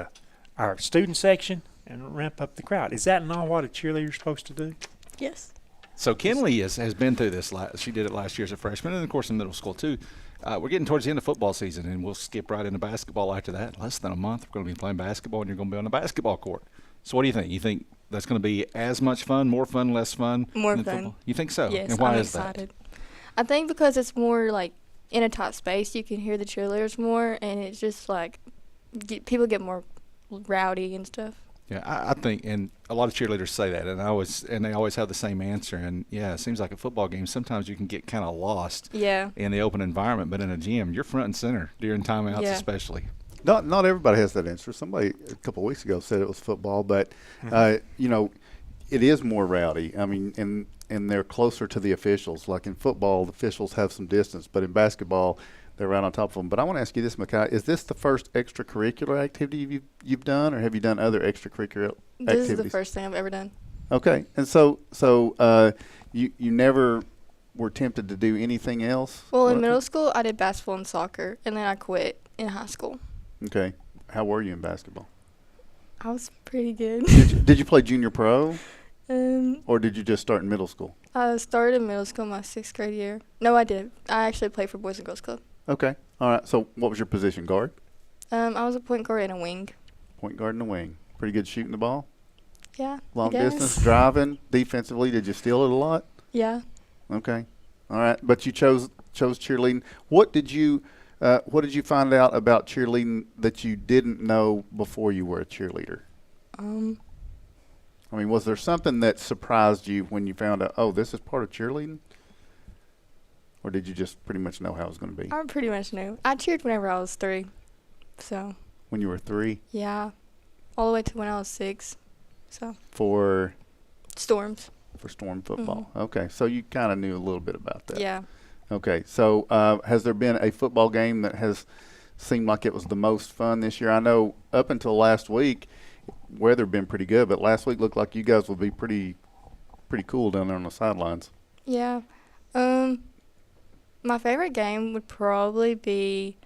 D: our student section and ramp up the crowd. Is that not what a cheerleader's supposed to do?
M: Yes.
E: So Kinley has been through this. She did it last year as a freshman, and of course in middle school too. We're getting towards the end of football season, and we'll skip right into basketball after that. Less than a month, we're going to be playing basketball, and you're going to be on the basketball court. So what do you think? You think that's going to be as much fun, more fun, less fun?
L: More
E: than
L: fun.
E: Football? You think so?
L: Yes,
E: and why
L: I'm
E: is
L: excited. I think because it's more like in a tight space, you can hear the cheerleaders more, and it's just like people get more rowdy and stuff.
E: Yeah, I think, and a lot of cheerleaders say that, and they always have the same answer. And yeah, it seems like a football game. Sometimes you can get kind of lost.
L: Yeah.
E: In the open environment, but in a gym, you're front and center during timeouts, especially.
B: Not everybody has that answer. Somebody a couple of weeks ago said it was football, but you know, it is more rowdy. I mean, and they're closer to the officials. Like in football, the officials have some distance, but in basketball, they're right on top of them. But I want to ask you this, Makai: is this the first extracurricular activity you've done, or have you done other extracurricular activities?
L: This is the first thing I've ever done.
B: Okay, and so you never were tempted to do anything else?
L: Well, in middle school, I did basketball and soccer, and then I quit in high school.
B: Okay, how were you in basketball?
L: I was pretty good.
B: Did you play junior pro? Or did you just start in middle school?
L: I started in middle school my 6th grade year. No, I did. I actually played for Boys and Girls Club.
B: Okay. All right. So what was your position, guard?
L: I was a point guard and a wing.
B: Point guard and a wing. Pretty good shooting the ball?
L: Yeah.
B: Long distance, driving, defensively. Did you steal it a lot?
L: Yeah.
B: Okay. All right. But you chose cheerleading. What did you find out about cheerleading that you didn't know before you were a cheerleader? I mean, was there something that surprised you when you found out, oh, this is part of cheerleading? Or did you just pretty much know how it was going to be?
L: I pretty much knew. I cheered whenever I was 3. So.
B: When you were 3?
L: Yeah. All the way to when I was 6. So.
B: For?
L: Storms.
B: For Storm football. Mm-hmm. Okay. So you kind of knew a little bit about that.
L: Yeah.
B: Okay. So has there been a football game that has seemed like it was the most fun this year? I know up until last week, weather been pretty good, but last week looked like you guys would be pretty cool down there on the sidelines.
L: Yeah. My favorite game would probably be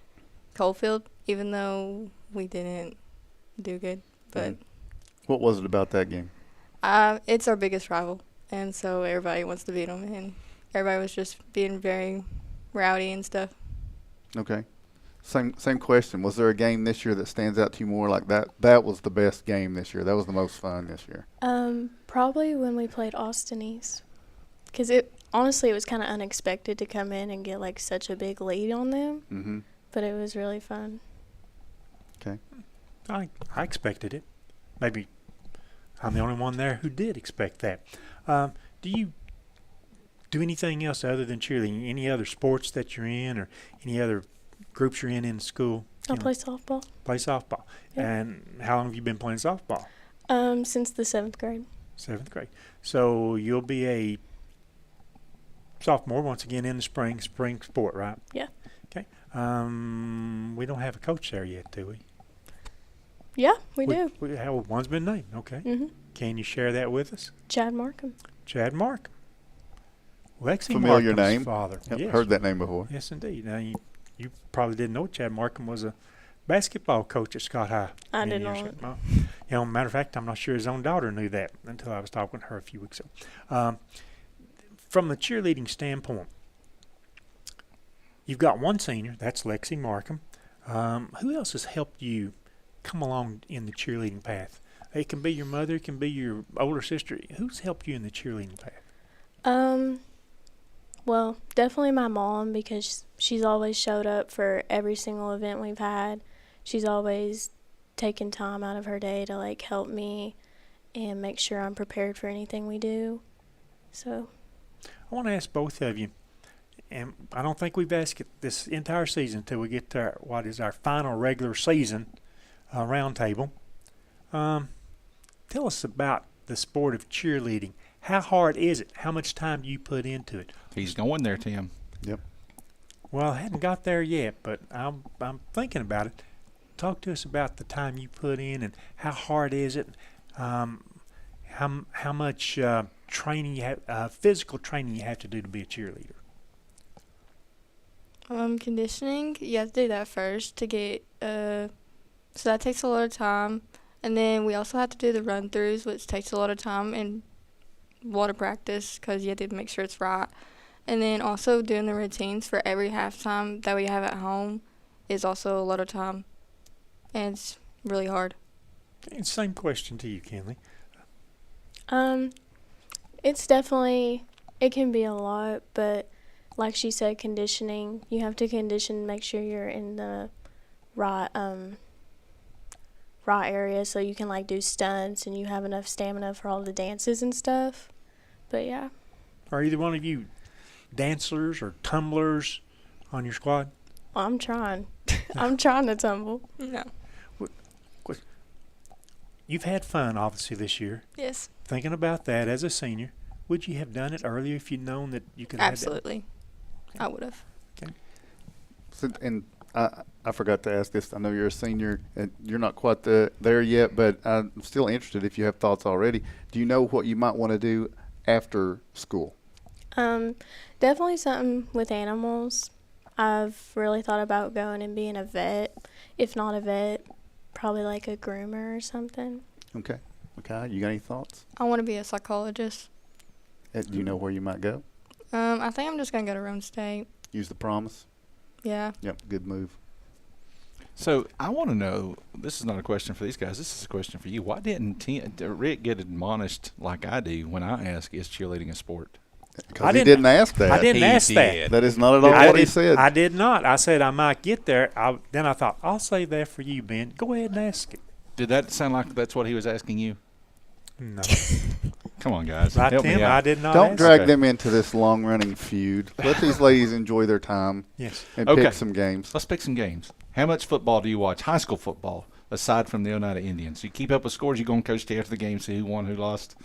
L: Coalfield, even though we didn't do good. But
B: What was it about that game?
L: it's our biggest rival, and so everybody wants to beat them, and everybody was just being very rowdy and stuff.
B: Okay. Same question. Was there a game this year that stands out to you more like that? That was the best game this year. That was the most fun this year.
M: Probably when we played Austin East, because honestly it was kind of unexpected to come in and get like such a big lead on them.
B: Mm-hmm.
M: But it was really fun.
B: Okay.
D: I expected it. Maybe I'm the only one there who did expect that. Do you do anything else other than cheerleading? Any other sports that you're in, or any other groups you're in school?
M: I play softball.
D: Play softball.
M: Yep.
D: And how long have you been playing softball?
M: Since the 7th grade.
D: 7th grade. So you'll be a sophomore once again in the spring sport, right?
M: Yeah.
D: Okay. We don't have a coach there yet, do we?
M: Yeah, we do.
D: One's been named. Okay.
M: Mm-hmm.
D: Can you share that with us?
M: Chad Markham.
D: Chad Markham. Lexi
B: Familiar
D: Markham's
B: name.
D: father.
B: Yep,
D: Yes.
B: heard that name before.
D: Yes, indeed. Now, you probably didn't know Chad Markham was a basketball coach at Scott High.
M: I
D: many
M: didn't
D: years
M: know
D: ago. Matter of fact, I'm not sure his own daughter knew that until I was talking to her a few weeks ago. From the cheerleading standpoint, you've got one senior. That's Lexi Markham. Who else has helped you come along in the cheerleading path? It can be your mother. It can be your older sister. Who's helped you in the cheerleading path?
M: Well, definitely my mom, because she's always showed up for every single event we've had. She's always taken time out of her day to like help me and make sure I'm prepared for anything we do. So
D: I want to ask both of you, and I don't think we've asked it this entire season until we get to what is our final regular season roundtable. Tell us about the sport of cheerleading. How hard is it? How much time do you put into it?
E: He's going there, Tim.
B: Yep.
D: Well, I hadn't got there yet, but I'm thinking about it. Talk to us about the time you put in and how hard is it? How much training you have, physical training you have to do to be a cheerleader?
L: Conditioning, you have to do that first to get, so that takes a lot of time. And then we also have to do the run-throughs, which takes a lot of time and a lot of practice because you have to make sure it's right. And then also doing the routines for every halftime that we have at home is also a lot of time, and it's really hard.
D: And same question to you, Kenley.
M: It's definitely, it can be a lot, but like she said, conditioning, you have to condition, make sure you're in the right area so you can like do stunts and you have enough stamina for all the dances and stuff. But yeah.
D: Are either one of you dancers or tumblers on your squad?
M: I'm trying. I'm trying to tumble.
L: No.
D: You've had fun, obviously, this year.
L: Yes.
D: Thinking about that as a senior, would you have done it earlier if you'd known that you could have
L: Absolutely.
D: Okay.
L: I would have.
D: Okay.
B: So, and I forgot to ask this. I know you're a senior and you're not quite there yet, but I'm still interested if you have thoughts already. Do you know what you might want to do after school?
M: Definitely something with animals. I've really thought about going and being a vet. If not a vet, probably like a groomer or something.
B: Okay. Okay. You got any thoughts?
L: I want to be a psychologist.
B: Do you know where you might go?
L: I think I'm just going to go to Rome State.
B: Use the promise?
L: Yeah.
B: Yep. Good move.
E: So I want to know, this is not a question for these guys, this is a question for you. Why didn't Rick get admonished like I do when I ask, is cheerleading a sport?
B: Because he didn't ask that.
D: I didn't ask that.
B: That is not at all what he said.
D: I did not. I said I might get there. Then I thought, I'll save that for you, Ben. Go ahead and ask it.
E: Did that sound like that's what he was asking you?
D: No.
E: Come on, guys.
D: Right,
E: Help
D: Tim,
E: me out.
D: I did not
B: Don't
D: ask
B: drag
D: that.
B: them into this long-running feud. Let these ladies enjoy their time.
D: Yes.
B: And
E: Okay.
B: pick some games.
E: Let's pick some games. How much football do you watch? High school football, aside from the Oneida Indians. You keep up with scores. You go and coach day after the game, see who won, who lost.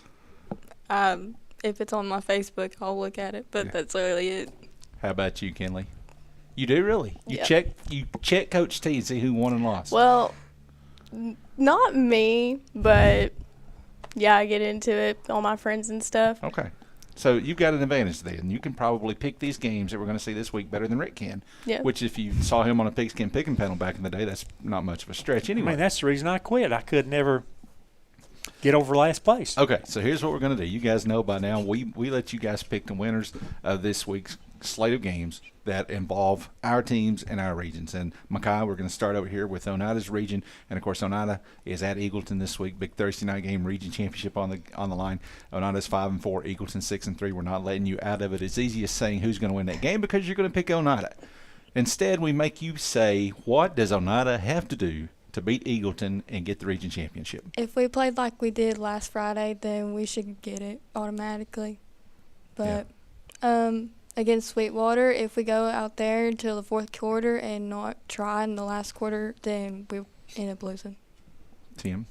L: If it's on my Facebook, I'll look at it, but that's literally it.
E: How about you, Kenley? You do really? You
L: Yep.
E: check Coach T and see who won and lost.
M: Well, not me, but yeah, I get into it, all my friends and stuff.
E: Okay. So you've got an advantage there, and you can probably pick these games that we're going to see this week better than Rick can.
M: Yeah.
E: Which, if you saw him on a pigskin picking panel back in the day, that's not much of a stretch anyway.
D: I mean, that's the reason I quit. I could never get over last place.
E: Okay, so here's what we're going to do. You guys know by now we let you guys pick the winners of this week's slate of games that involve our teams and our regions. And Makai, we're going to start over here with Oneida's region, and of course Oneida is at Eagleton this week. Big Thursday night game, region championship on the line. Oneida's 5-4, Eagleton 6-3. We're not letting you out of it. It's easy as saying who's going to win that game because you're going to pick Oneida. Instead, we make you say, what does Oneida have to do to beat Eagleton and get the region championship?
L: If we played like we did last Friday, then we should get it automatically. But against Sweetwater, if we go out there until the fourth quarter and not try in the last quarter, then we end up losing.
E: Tim?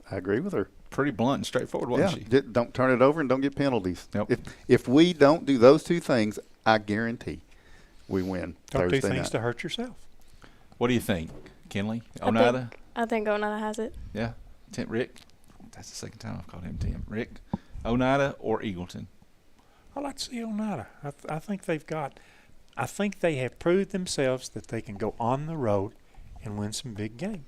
B: I agree with her.
E: Pretty blunt and straightforward, wasn't she?
B: Don't turn it over and don't get penalties.
E: Yep.
B: If we don't do those two things, I guarantee we win
D: Don't
B: Thursday
D: do things
B: night.
D: to hurt yourself.
E: What do you think, Kinley? Oneida?
M: I think Oneida has it.
E: Yeah. Rick? That's the second time I've called him Tim. Rick? Oneida or Eagleton?
D: I like to see Oneida. I think I think they have proved themselves that they can go on the road and win some big games.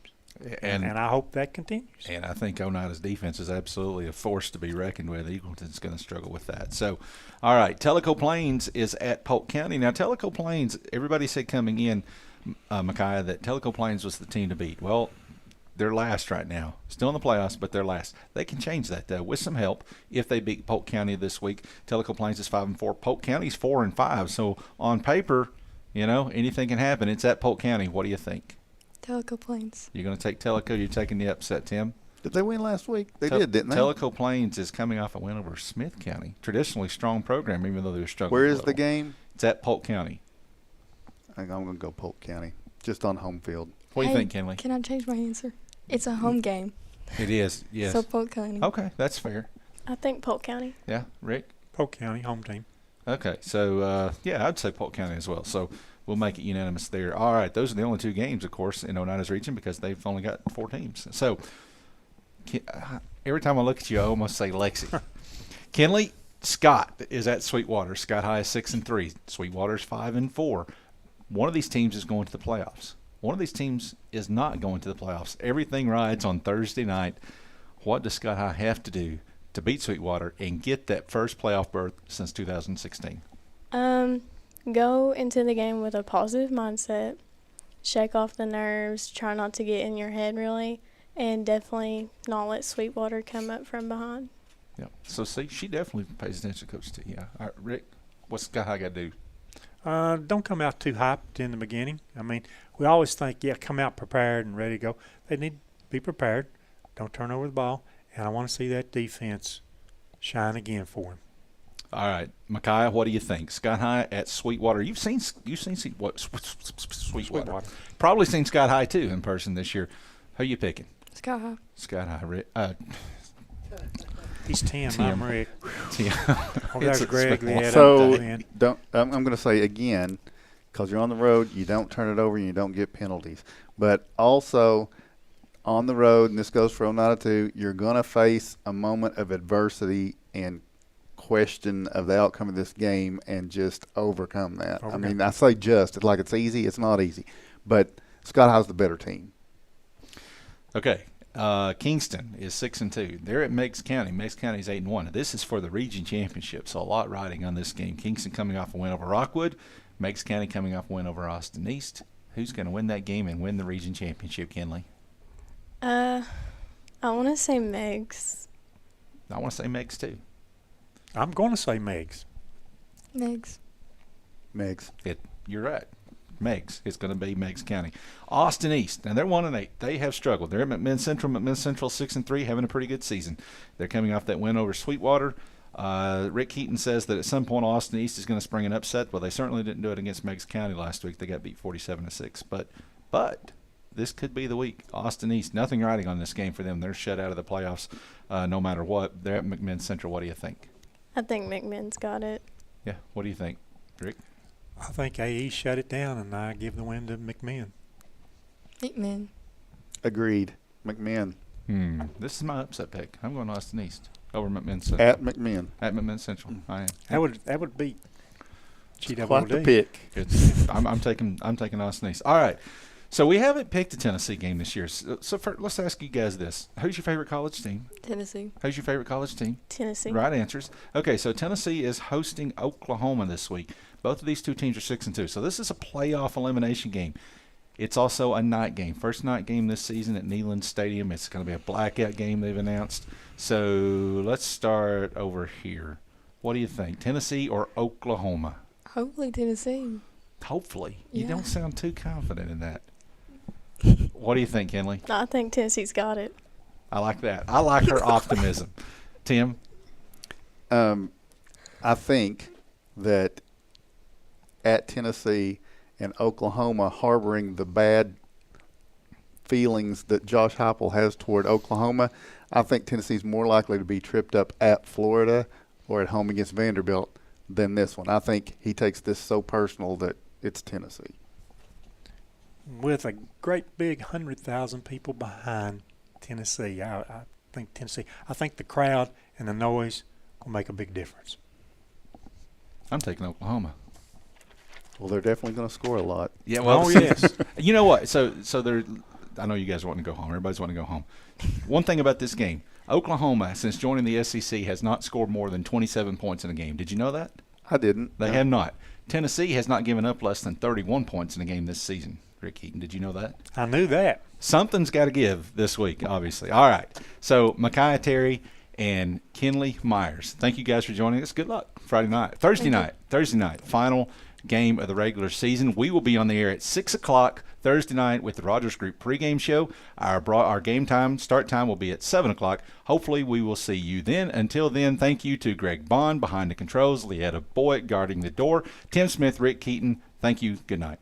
D: And I hope that continues.
E: And I think Oneida's defense is absolutely a force to be reckoned with. Eagleton's going to struggle with that. So, all right, Tellico Plains is at Polk County. Now, Tellico Plains, everybody said coming in, Micaiah, that Tellico Plains was the team to beat. Well, they're last right now. Still in the playoffs, but they're last. They can change that, though, with some help if they beat Polk County this week. Tellico Plains is 5-4. Polk County's 4-5. So, on paper, anything can happen. It's at Polk County. What do you think?
L: Tellico Plains.
E: You're going to take Tellico. You're taking the upset, Tim?
B: Did they win last week? They did, didn't they?
E: Tellico Plains is coming off a win over Smith County. Traditionally strong program, even though they were struggling.
B: Where is the game?
E: It's at Polk County.
B: I think I'm going to go Polk County, just on home field.
E: What do you think, Kinley?
L: Can I change my answer? It's a home game.
E: It is, yes.
L: So Polk County.
E: Okay, that's fair.
M: I think Polk County.
E: Yeah, Rick?
D: Polk County, home team.
E: Okay, so, I'd say Polk County as well. So we'll make it unanimous there. All right, those are the only two games, of course, in Oneida's region because they've only got 4 teams. So every time I look at you, I almost say Lexi. Kinley, Scott is at Sweetwater. Scott High is 6-3. Sweetwater's 5-4. One of these teams is going to the playoffs. One of these teams is not going to the playoffs. Everything rides on Thursday night. What does Scott High have to do to beat Sweetwater and get that first playoff berth since 2016?
M: Go into the game with a positive mindset, shake off the nerves, try not to get in your head really, and definitely not let Sweetwater come up from behind.
E: Yeah. So, see, she definitely pays attention to Coach T. Yeah. All right, Rick, what's Sky High got to do?
D: Don't come out too hyped in the beginning. I mean, we always think, come out prepared and ready to go. They need to be prepared. Don't turn over the ball. And I want to see that defense shine again for them. All
E: right, Micaiah, what do you think? Scott High at Sweetwater. You've seen Sweetwater. Probably seen Scott High too in person this year. Who are you picking?
L: Scott High.
E: Scott High. Rick.
D: He's Tim. I'm Rick.
E: Tim.
D: There's Greg.
B: So I'm going to say again, because you're on the road, you don't turn it over and you don't get penalties. But also on the road, and this goes for Oneida too, you're going to face a moment of adversity and question of the outcome of this game and just overcome that. I mean, I say just. It's like it's easy. It's not easy. But Scott High's the better team.
E: Okay. Kingston is 6-2. They're at Meigs County. Meigs County is 8-1. This is for the region championship, so a lot riding on this game. Kingston coming off a win over Rockwood. Meigs County coming off a win over Austin East. Who's going to win that game and win the region championship, Kinley?
M: I want to say Meigs.
E: I want to say Meigs too.
D: I'm going to say Meigs.
L: Meigs.
E: You're right. Meigs. It's going to be Meigs County. Austin East. Now, they're 1-8. They have struggled. They're at McMinn Central. McMinn Central 6-3, having a pretty good season. They're coming off that win over Sweetwater. Rick Heaton says that at some point Austin East is going to spring an upset. Well, they certainly didn't do it against Meigs County last week. They got beat 47-6. But this could be the week. Austin East, nothing riding on this game for them. They're shut out of the playoffs no matter what. They're at McMinn Central. What do you think?
M: I think McMinn's got it.
E: Yeah. What do you think, Rick?
D: I think AE shut it down, and I give the win to McMinn.
L: McMinn.
B: Agreed. McMinn.
E: This is my upset pick. I'm going Austin East. Over McMinn Central.
B: At McMinn.
E: At McMinn Central. I am.
D: That would be
B: Quite the pick.
E: I'm taking Austin East. All right. So we haven't picked a Tennessee game this year. So let's ask you guys this: who's your favorite college team?
L: Tennessee.
E: Who's your favorite college team?
M: Tennessee.
E: Right answers. Okay, so Tennessee is hosting Oklahoma this week. Both of these two teams are 6-2. So this is a playoff elimination game. It's also a night game. First night game this season at Neyland Stadium. It's going to be a blackout game they've announced. So let's start over here. What do you think, Tennessee or Oklahoma?
L: Hopefully Tennessee.
E: Hopefully. You
L: Yeah.
E: don't sound too confident in that. What do you think, Kinley?
M: I think Tennessee's got it.
E: I like that. I like her optimism. Tim?
B: I think that at Tennessee and Oklahoma harboring the bad feelings that Josh Heupel has toward Oklahoma, I think Tennessee's more likely to be tripped up at Florida or at home against Vanderbilt than this one. I think he takes this so personal that it's Tennessee.
D: With a great big 100,000 people behind Tennessee, I think Tennessee. I think the crowd and the noise will make a big difference.
E: I'm taking Oklahoma.
B: Well, they're definitely going to score a lot.
E: Yeah. Well,
D: Oh, yes.
E: You know what? So they're. I know you guys are wanting to go home. Everybody's wanting to go home. One thing about this game, Oklahoma, since joining the SEC, has not scored more than 27 points in a game. Did you know that?
B: I didn't.
E: They
B: No.
E: have not. Tennessee has not given up less than 31 points in a game this season. Rick Heaton, did you know that?
D: I knew that.
E: Something's got to give this week, obviously. All right. So Micaiah Terry and Kinley Myers, thank you guys for joining us. Good luck Thursday night, final game of the regular season. We will be on the air at 6 o'clock Thursday night with the Rogers Group pregame show. Our game time, start time will be at 7 o'clock. Hopefully we will see you then. Until then, thank you to Greg Bond behind the controls, Leetta Boyd guarding the door, Tim Smith, Rick Keaton. Thank you. Good night.